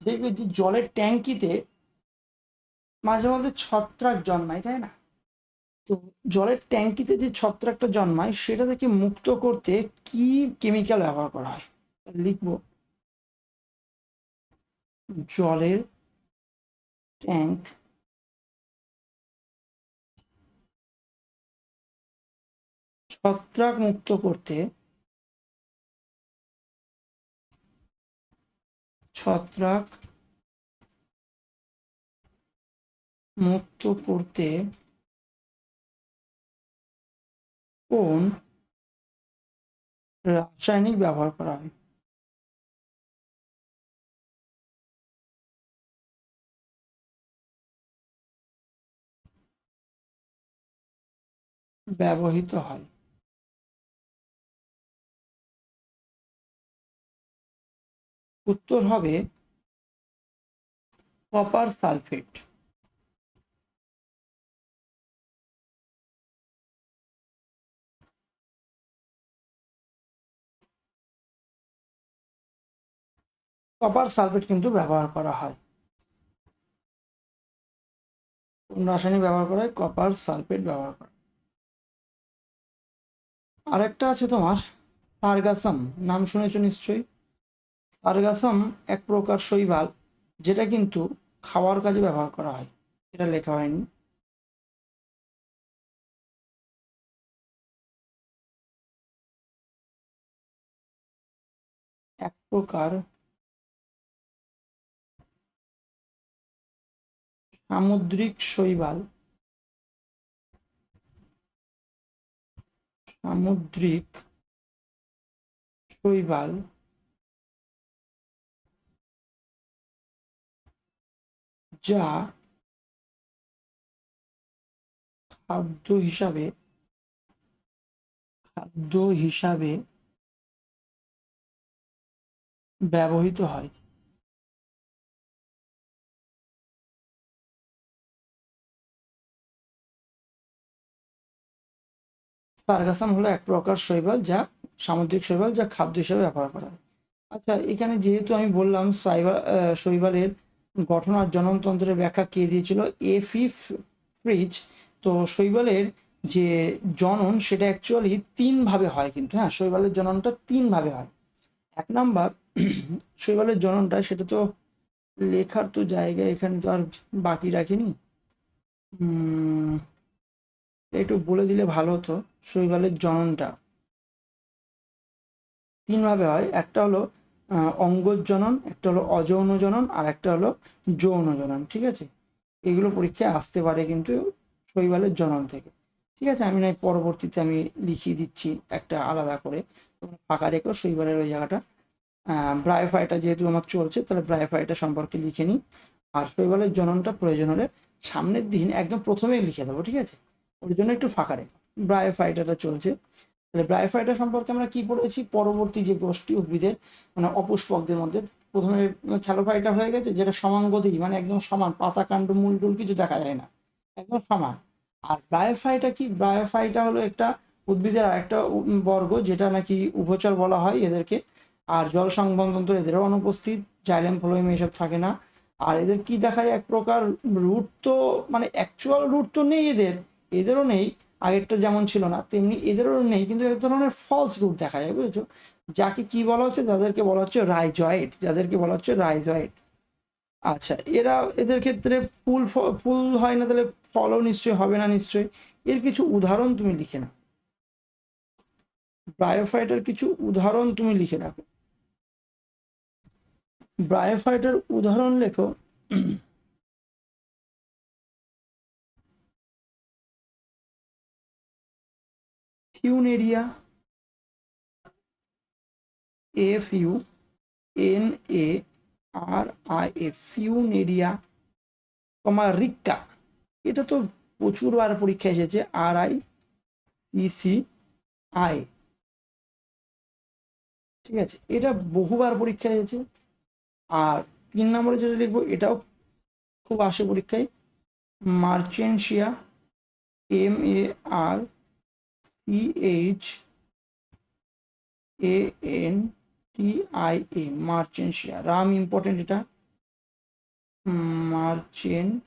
দেখবে যে জলের ট্যাঙ্কিতে মাঝে মাঝে ছত্রাক জন্মায়, তাই না? তো জলের ট্যাঙ্কিতে যে ছত্রাকটা জন্মায় সেটা থেকে মুক্ত করতে কি কেমিক্যাল ব্যবহার করা হয়? লিখবো জলের ট্যাঙ্ক ছত্রাক মুক্ত করতে ছত্রাক মুক্ত করতে কোন রাসায়নিক ব্যবহার করা হয়? ব্যবহৃত হয়। উত্তর হবে কপার সালফেট। কপার সালফেট কিন্তু ব্যবহার করা হয়। কোন রাসায়নিক ব্যবহার করা হয়? কপার সালফেট ব্যবহার করা হয়। আরেকটা আছে তোমার সারগাসাম, নাম শুনেছো নিশ্চয়ই। সারগাসাম এক প্রকার শৈবাল, যেটা কিন্তু খাওয়ার কাজে ব্যবহার করা হয়। এটা লেখা হয়নি। এক প্রকার সামুদ্রিক শৈবাল, সামুদ্রিক শৈবাল যা খাদ্য হিসাবে খাদ্য হিসাবে ব্যবহৃত হয়। সার্গাসাম হলো এক প্রকার শৈবাল, যা সামুদ্রিক শৈবাল যা খাদ্য হিসেবে ব্যবহার করা হয়। আচ্ছা, এখানে যেহেতু আমি বললাম শৈবালের গঠন আর জননতন্ত্রের ব্যাখ্যা কে দিয়েছিল? এফি ফ্রিজ। তো শৈবালের যে জনন সেটা অ্যাকচুয়ালি তিন ভাবে হয় কিন্তু, হ্যাঁ, শৈবালের জননটা তিন ভাবে হয়। এক নাম্বার শৈবালের জননটা, সেটা তো লেখার তো জায়গা এখানে তো আর বাকি রাখিনি। একটু বলে দিলে ভালো হতো। শৈবালের জননটা তিন ভাবে হয়। একটা হলো অঙ্গজ জনন, একটা হলো অযৌন জনন, আর একটা হলো যৌন জনন। ঠিক আছে, এগুলো পরীক্ষায় আসতে পারে কিন্তু শৈবালের জনন থেকে। ঠিক আছে, আমি নয় পরবর্তীতে আমি লিখিয়ে দিচ্ছি একটা আলাদা করে, তোমরা ফাঁকা রেখো শৈবালের ওই জায়গাটা। ব্রায়োফাইটা যেহেতু আমার চলছে, তাহলে ব্রায়োফাইটা সম্পর্কে লিখে নিই। আর শৈবালের জননটা প্রয়োজন হলে সামনের দিন একদম প্রথমেই লিখে দেবো। ঠিক আছে, ওর জন্য একটু ফাঁকা রেখো। ব্রায়োফাইটাটা চলছে। তাহলে ব্রায়োফাইটা সম্পর্কে আমরা কি পড়েছি? পরবর্তী যে গোষ্ঠী উদ্ভিদের মানে অপুষ্পকদের মধ্যে প্রথমে থ্যালোফাইটা হয়ে গেছে, যেটা সমাঙ্গতি, মানে একদম সমান, পাতা কাণ্ড মূল টুল কিছু দেখা যায় না, একদম সমান। আর ব্রায়োফাইটা কি? ব্রায়োফাইটা হলো একটা উদ্ভিদের আরেকটা বর্গ, যেটা নাকি উভচর বলা হয় এদেরকে। আর জল সংবহনতন্ত্র এদেরও অনুপস্থিত, জাইলেম ফ্লোয়েম এসব থাকে না। আর এদের কি দেখা যায়? এক প্রকার রুট তো, মানে অ্যাকচুয়াল রুট তো নেই এদের, এদেরও নেই। আগেরটা যেমন ছিল না তেমনি এদেরও নেই, কিন্তু এক ধরনের ফলস রুট দেখা যায়, বুঝেছো? যাকে কি বলা হচ্ছে? যাদেরকে বলা হচ্ছে রাইজয়েড, যাদেরকে বলা হচ্ছে রাইজয়েড। আচ্ছা, এদের ক্ষেত্রে ফুল হয় না, তাহলে ফলও নিশ্চয়ই হবে না নিশ্চয়ই। এর কিছু উদাহরণ তুমি লিখে নাও, ব্রায়োফাইটার কিছু উদাহরণ তুমি লিখে রাখো। ব্রায়োফাইটার উদাহরণ লেখো। ফিউনেরিয়া, FUNARIA, ফিউনেরিয়া, রিক্কা। এটা তো প্রচুরবার পরীক্ষা এসেছে, RICCI। ঠিক আছে, এটা বহুবার পরীক্ষা এসেছে। আর 3 নম্বরে যেটা লিখবো, এটাও খুব আসে পরীক্ষায়, মার্চেন্সিয়া, MARCHANTIA, মার্চেন্সিয়া। রাম ইম্পর্টেন্ট এটা, মার্চেন্সিয়া,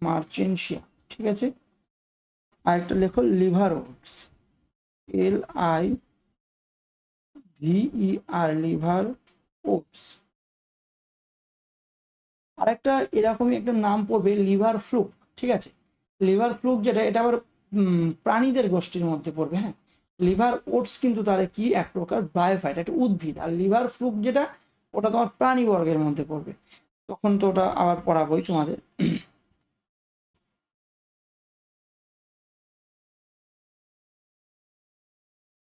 মার্চেন্সিয়া। ঠিক আছে, আরেকটা লেখো liver oats, LIVER, liver oats. আরেকটা এরকমই একটা নাম পড়বে, লিভার ফ্লুক। ঠিক আছে, লিভার ফ্লুক যেটা, এটা আবার প্রাণীদের গোষ্ঠীর মধ্যে পড়বে, হ্যাঁ। লিভার ওটস কিন্তু তাহলে কি? এক প্রকার ব্রায়োফাইট, একটা উদ্ভিদ। আর লিভার ফ্লুক যেটা, ওটা তোমার প্রাণী বর্গের মধ্যে পড়বে। তখন তো ওটা আবার পড়াবোই তোমাদের।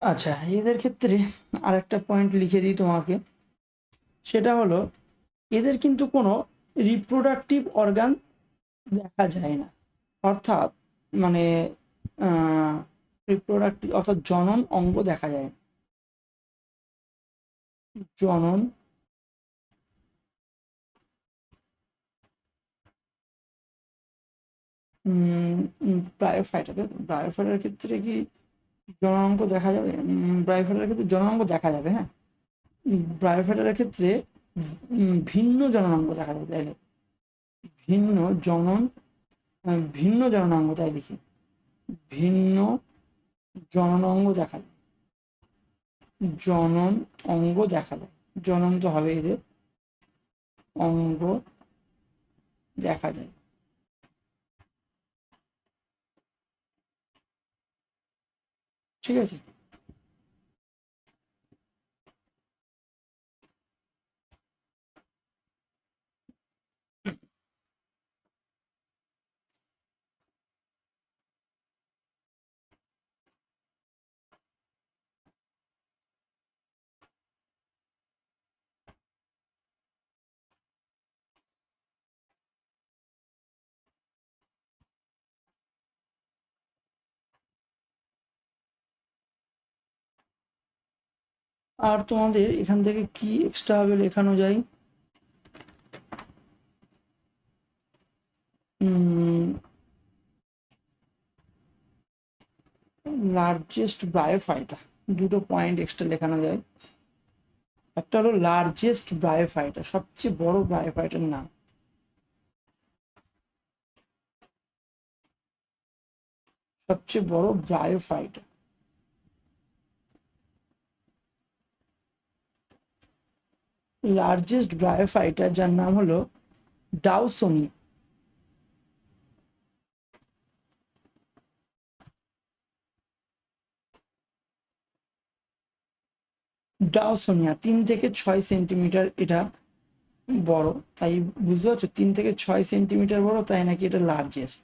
আচ্ছা, এদের ক্ষেত্রে আরেকটা পয়েন্ট লিখে দিই তোমাকে, সেটা হলো এদের কিন্তু কোনো রিপ্রোডাক্টিভ অর্গান দেখা যায় না। অর্থাৎ মানে রিপ্রোডাক্টিভ অর্থাৎ জনন অঙ্গ দেখা যায় না। জনন ব্রায়োফাইটার ক্ষেত্রে কি জননাঙ্গ দেখা যাবে, ব্রায়োফাইটার ক্ষেত্রে জননাঙ্গ দেখা যাবে, হ্যাঁ। ব্রায়োফাইটারের ক্ষেত্রে ভিন্ন জননাঙ্গ দেখা যাবে, তাইলে ভিন্ন জনন ভিন্ন জননাঙ্গ, তাই লিখি ভিন্ন জননাঙ্গ দেখা যায়, জনন অঙ্গ দেখা যায়, জনন তো হবে এদের, অঙ্গ দেখা যায়। ঠিক আছে, আর তোমাদের এখান থেকে কি এক্সট্রা ভাবে লেখানো যায়, লার্জেস্ট ব্রায়োফাইটা, দুটো পয়েন্ট এক্সট্রা লেখানো যায়। একটা হলো লার্জেস্ট ব্রায়োফাইটা, সবচেয়ে বড় ব্রায়োফাইটার নাম, সবচেয়ে বড় ব্রায়োফাইটা। লার্জেস্ট ব্রায়োফাইটা যার নাম হলো ডাউসোনিয়া। ডাউসোনিয়া 3 থেকে 6 সেন্টিমিটার এটা বড়, তাই বুঝতে পারছো 3 থেকে 6 সেন্টিমিটার বড়, তাই নাকি এটা লার্জেস্ট।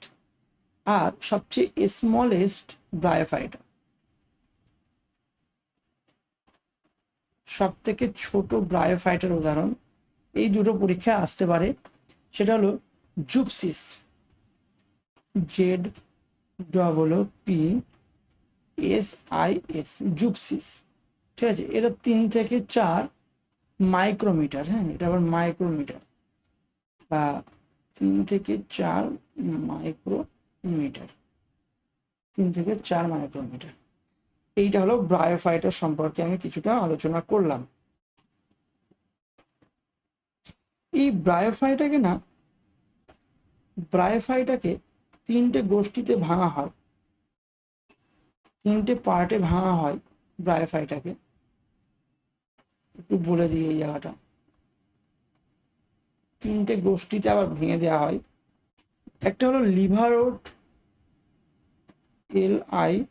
আর সবচেয়ে স্মলেস্ট ব্রায়োফাইটা, সব থেকে ছোট ব্রায়োফাইটার উদাহরণ, এই দুটো পরীক্ষায় আসতে পারে, সেটা হলো জুপসিস, ZPS জুপসিস। ঠিক আছে, এটা 3 থেকে 4 মাইক্রোমিটার, হ্যাঁ, এটা আবার মাইক্রোমিটার, বা 3 থেকে 4 মাইক্রোমিটার, 3 থেকে 4 মাইক্রোমিটার। এইটা হলো ব্রায়োফাইটার সম্পর্কে আমি কিছুটা আলোচনা করলাম। এই ব্রায়োফাইটাকে 3টে গোষ্ঠীতে ভাঙা হয়, 3টে পার্টে ভাঙা হয় ব্রায়োফাইটাকে। একটু বলে দিই এই জায়গাটা, 3টে গোষ্ঠীতে আবার ভেঙে দেওয়া হয়। একটা হলো লিভারোট, LIVRWORT,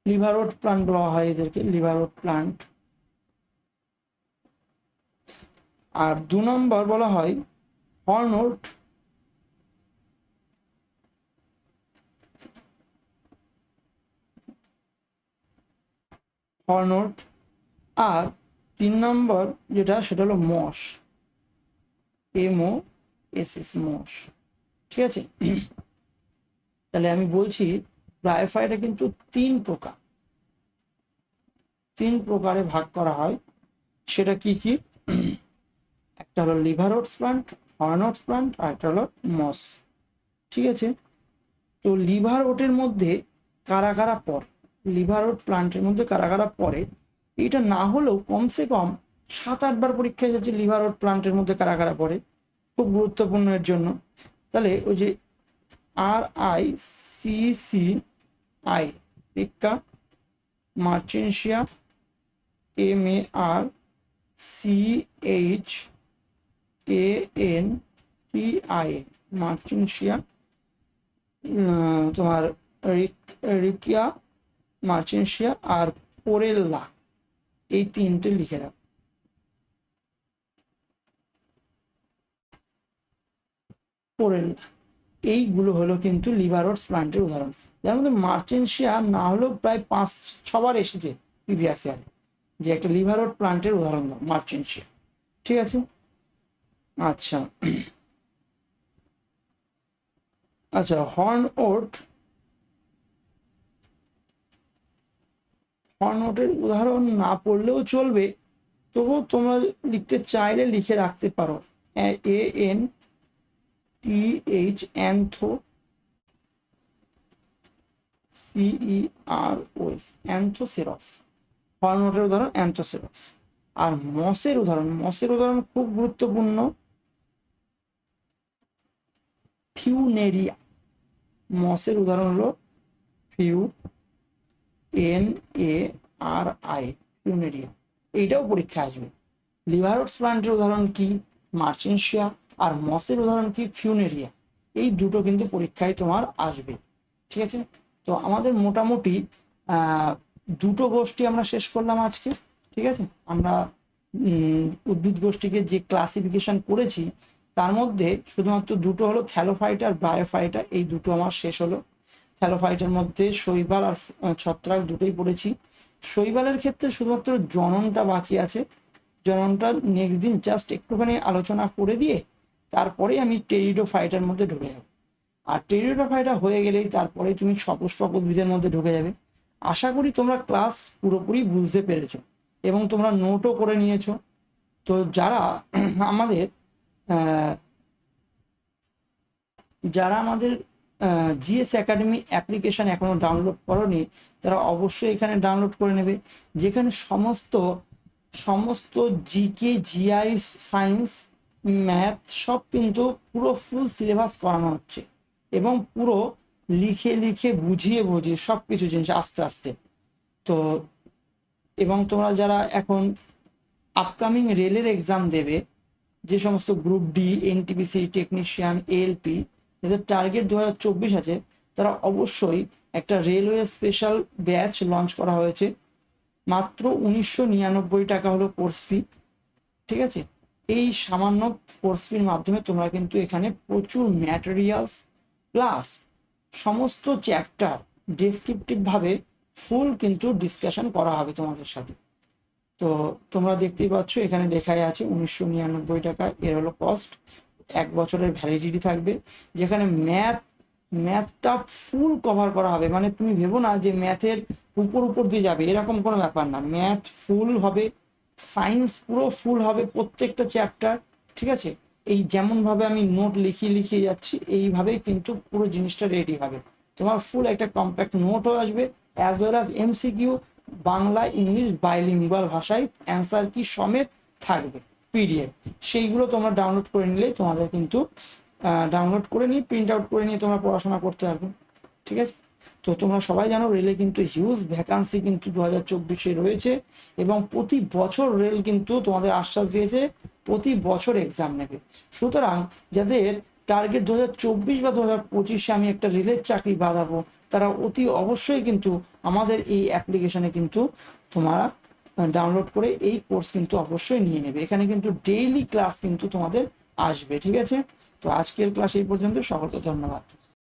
লিভারোট প্লান্ট বলা হয় এদেরকে, লিভারোট প্লান্ট। আর 2 নম্বর বলা হয় হর্নওট, আর 3 নম্বর যেটা সেটা হলো মস, MOSS, মস। ঠিক আছে, তাহলে আমি বলছি ব্রায়োফাইটা কিন্তু 3 প্রকারে ভাগ করা হয়। সেটা কি কি? একটা হলো লিভারওটস প্লান্ট, হর্নওটস প্লান্ট, আর একটা হলো মস। ঠিক আছে, তো লিভারওটের মধ্যে কারা কারা পড়ে, লিভারওট প্লান্টের মধ্যে কারা কারা পড়ে, এইটা না হলেও কমসে কম 7-8 বার পরীক্ষায় যাচ্ছে লিভারওট প্লান্টের মধ্যে কারা কারা পড়ে, খুব গুরুত্বপূর্ণ এর জন্য। তাহলে ওই যে RICCI, রিক্কা, মার্চেন্সিয়া, MARCHANTIA, মার্চেন্সিয়া, তোমার রিকিয়া, মার্চেন্সিয়া, আর পোরেল্লা, এই 3টে লিখে রাখ। পোরেল্লা, এইগুলো হলো কিন্তু লিভারওটস প্লান্টের উদাহরণ। যার মধ্যে মার্চেন্সিয়া না হলেও প্রায় 5-6 বার এসেছে প্রিভিয়াস ইয়ারে, যে একটা লিভারওট প্লান্টের উদাহরণ দাও, মার্চেন্সিয়া। ঠিক আছে, আচ্ছা আচ্ছা, হর্নওটের উদাহরণ না পড়লেও চলবে, তবুও তোমরা লিখতে চাইলে লিখে রাখতে পারো। TH অ্যান্থো CEROS অ্যান্থোসেরস। হর্নওটের উদাহরণ অ্যান্থোসেরস। আর মসের উদাহরণ খুব গুরুত্বপূর্ণ, ফিউনেরিয়া। মসের উদাহরণ হলো FIUNARI, ফিউনেরিয়া। এইটাও পরীক্ষা আসবে। লিভারওটস প্লান্টের উদাহরণ কি? মার্চেন্সিয়া। আর মসের উদাহরণ কি? ফিউনেরিয়া। এই দুটো কিন্তু পরীক্ষায় তোমার আসবে, ঠিক আছে। তো আমাদের মোটামুটি দুটো গোষ্ঠী আমরা শেষ করলাম আজকে, ঠিক আছে। আমরা উদ্ভিদ গোষ্ঠীকে যে ক্লাসিফিকেশন করেছি তার মধ্যে শুধুমাত্র দুটো হলো থ্যালোফাইটা আর ব্রায়োফাইটা, এই দুটো আমার শেষ হলো। থ্যালোফাইটের মধ্যে শৈবাল আর ছত্রাক দুটোই পড়েছি। শৈবালের ক্ষেত্রে শুধুমাত্র জননটা বাকি আছে, জননটা নেক্সট দিন জাস্ট একটুখানি আলোচনা করে দিয়ে তারপরেই আমি টেরিডোফাইটার মধ্যে ঢুকে যাব। আর টেরিডোফাইটা হয়ে গেলেই তারপরে তুমি সপুষ্পক উদ্ভিদের মধ্যে ঢুকে যাবে। আশা করি তোমরা ক্লাস পুরোপুরি বুঝতে পেরেছো এবং তোমরা নোটও করে নিয়েছো। তো যারা আমাদের জিএস একাডেমি অ্যাপ্লিকেশন এখনো ডাউনলোড করোনি তারা অবশ্যই এখানে ডাউনলোড করে নেবে, যেখানে সমস্ত জিকে, জিআই, সায়েন্স, ম্যাথ সব কিন্তু পুরো ফুল সিলেবাস করানো হচ্ছে এবং পুরো লিখে লিখে বুঝিয়ে বুঝিয়ে সব কিছু জিনিস আস্তে আস্তে। তো এবং তোমরা যারা এখন আপকামিং রেলের এক্সাম দেবে, যে সমস্ত group D, NTPC, technician, ALP, এদের টার্গেট 2024 আছে, তারা অবশ্যই একটা রেলওয়ে স্পেশাল ব্যাচ লঞ্চ করা হয়েছে। মাত্র 1999 টাকা হলো কোর্স ফি, ঠিক আছে। এই সামান্য কোর্স ফির মাধ্যমে তোমরা কিন্তু এখানে প্রচুর ম্যাটেরিয়ালস প্লাস সমস্ত চ্যাপ্টার ডেসক্রিপটিভভাবে ফুল কিন্তু ডিসকাশন করা হবে তোমাদের সাথে। তো তোমরা দেখতেই পাচ্ছ এখানে লেখাই আছে 1999 টাকা এর হলো কস্ট। 1 বছরের ভ্যালিডিটি থাকবে, যেখানে ম্যাথটা ফুল কভার করা হবে। মানে তুমি ভেবো না যে ম্যাথের উপর দিয়ে যাবে, এরকম কোনো ব্যাপার না। ম্যাথ ফুল হবে, সায়েন্স পুরো ফুল হবে, প্রত্যেকটা চ্যাপ্টার, ঠিক আছে। এই যেমনভাবে আমি নোট লিখিয়ে যাচ্ছি এইভাবেই কিন্তু পুরো জিনিসটা রেডি হবে। তোমার ফুল একটা কম্প্যাক্ট নোটও আসবে, as well as MCQ, Bangla English bilingual ভাষায় অ্যান্সার কি সমেত থাকবে পিডিএফ। সেইগুলো তোমরা ডাউনলোড করে নিলে তোমাদের কিন্তু ডাউনলোড করে নিয়ে প্রিন্ট আউট করে নিয়ে তোমরা পড়াশোনা করতে পারবে, ঠিক আছে। তো তোমরা সবাই জানো রেলে কিন্তু হিউজ ভ্যাকান্সি কিন্তু 2024-এ রয়েছে এবং প্রতি বছর রেল কিন্তু তোমাদের আশ্বাস দিয়েছে প্রতি বছর এক্সাম নেবে। সুতরাং যাদের টার্গেট 2024 বা 2025-এ আমি একটা রেলের চাকরি বাঁধাবো, তারা অতি অবশ্যই কিন্তু আমাদের এই অ্যাপ্লিকেশনে কিন্তু তোমরা ডাউনলোড করে এই কোর্স কিন্তু অবশ্যই নিয়ে নেবে। এখানে কিন্তু ডেইলি ক্লাস কিন্তু তোমাদের আসবে, ঠিক আছে। তো আজকের ক্লাস এই পর্যন্ত, সকলকে ধন্যবাদ।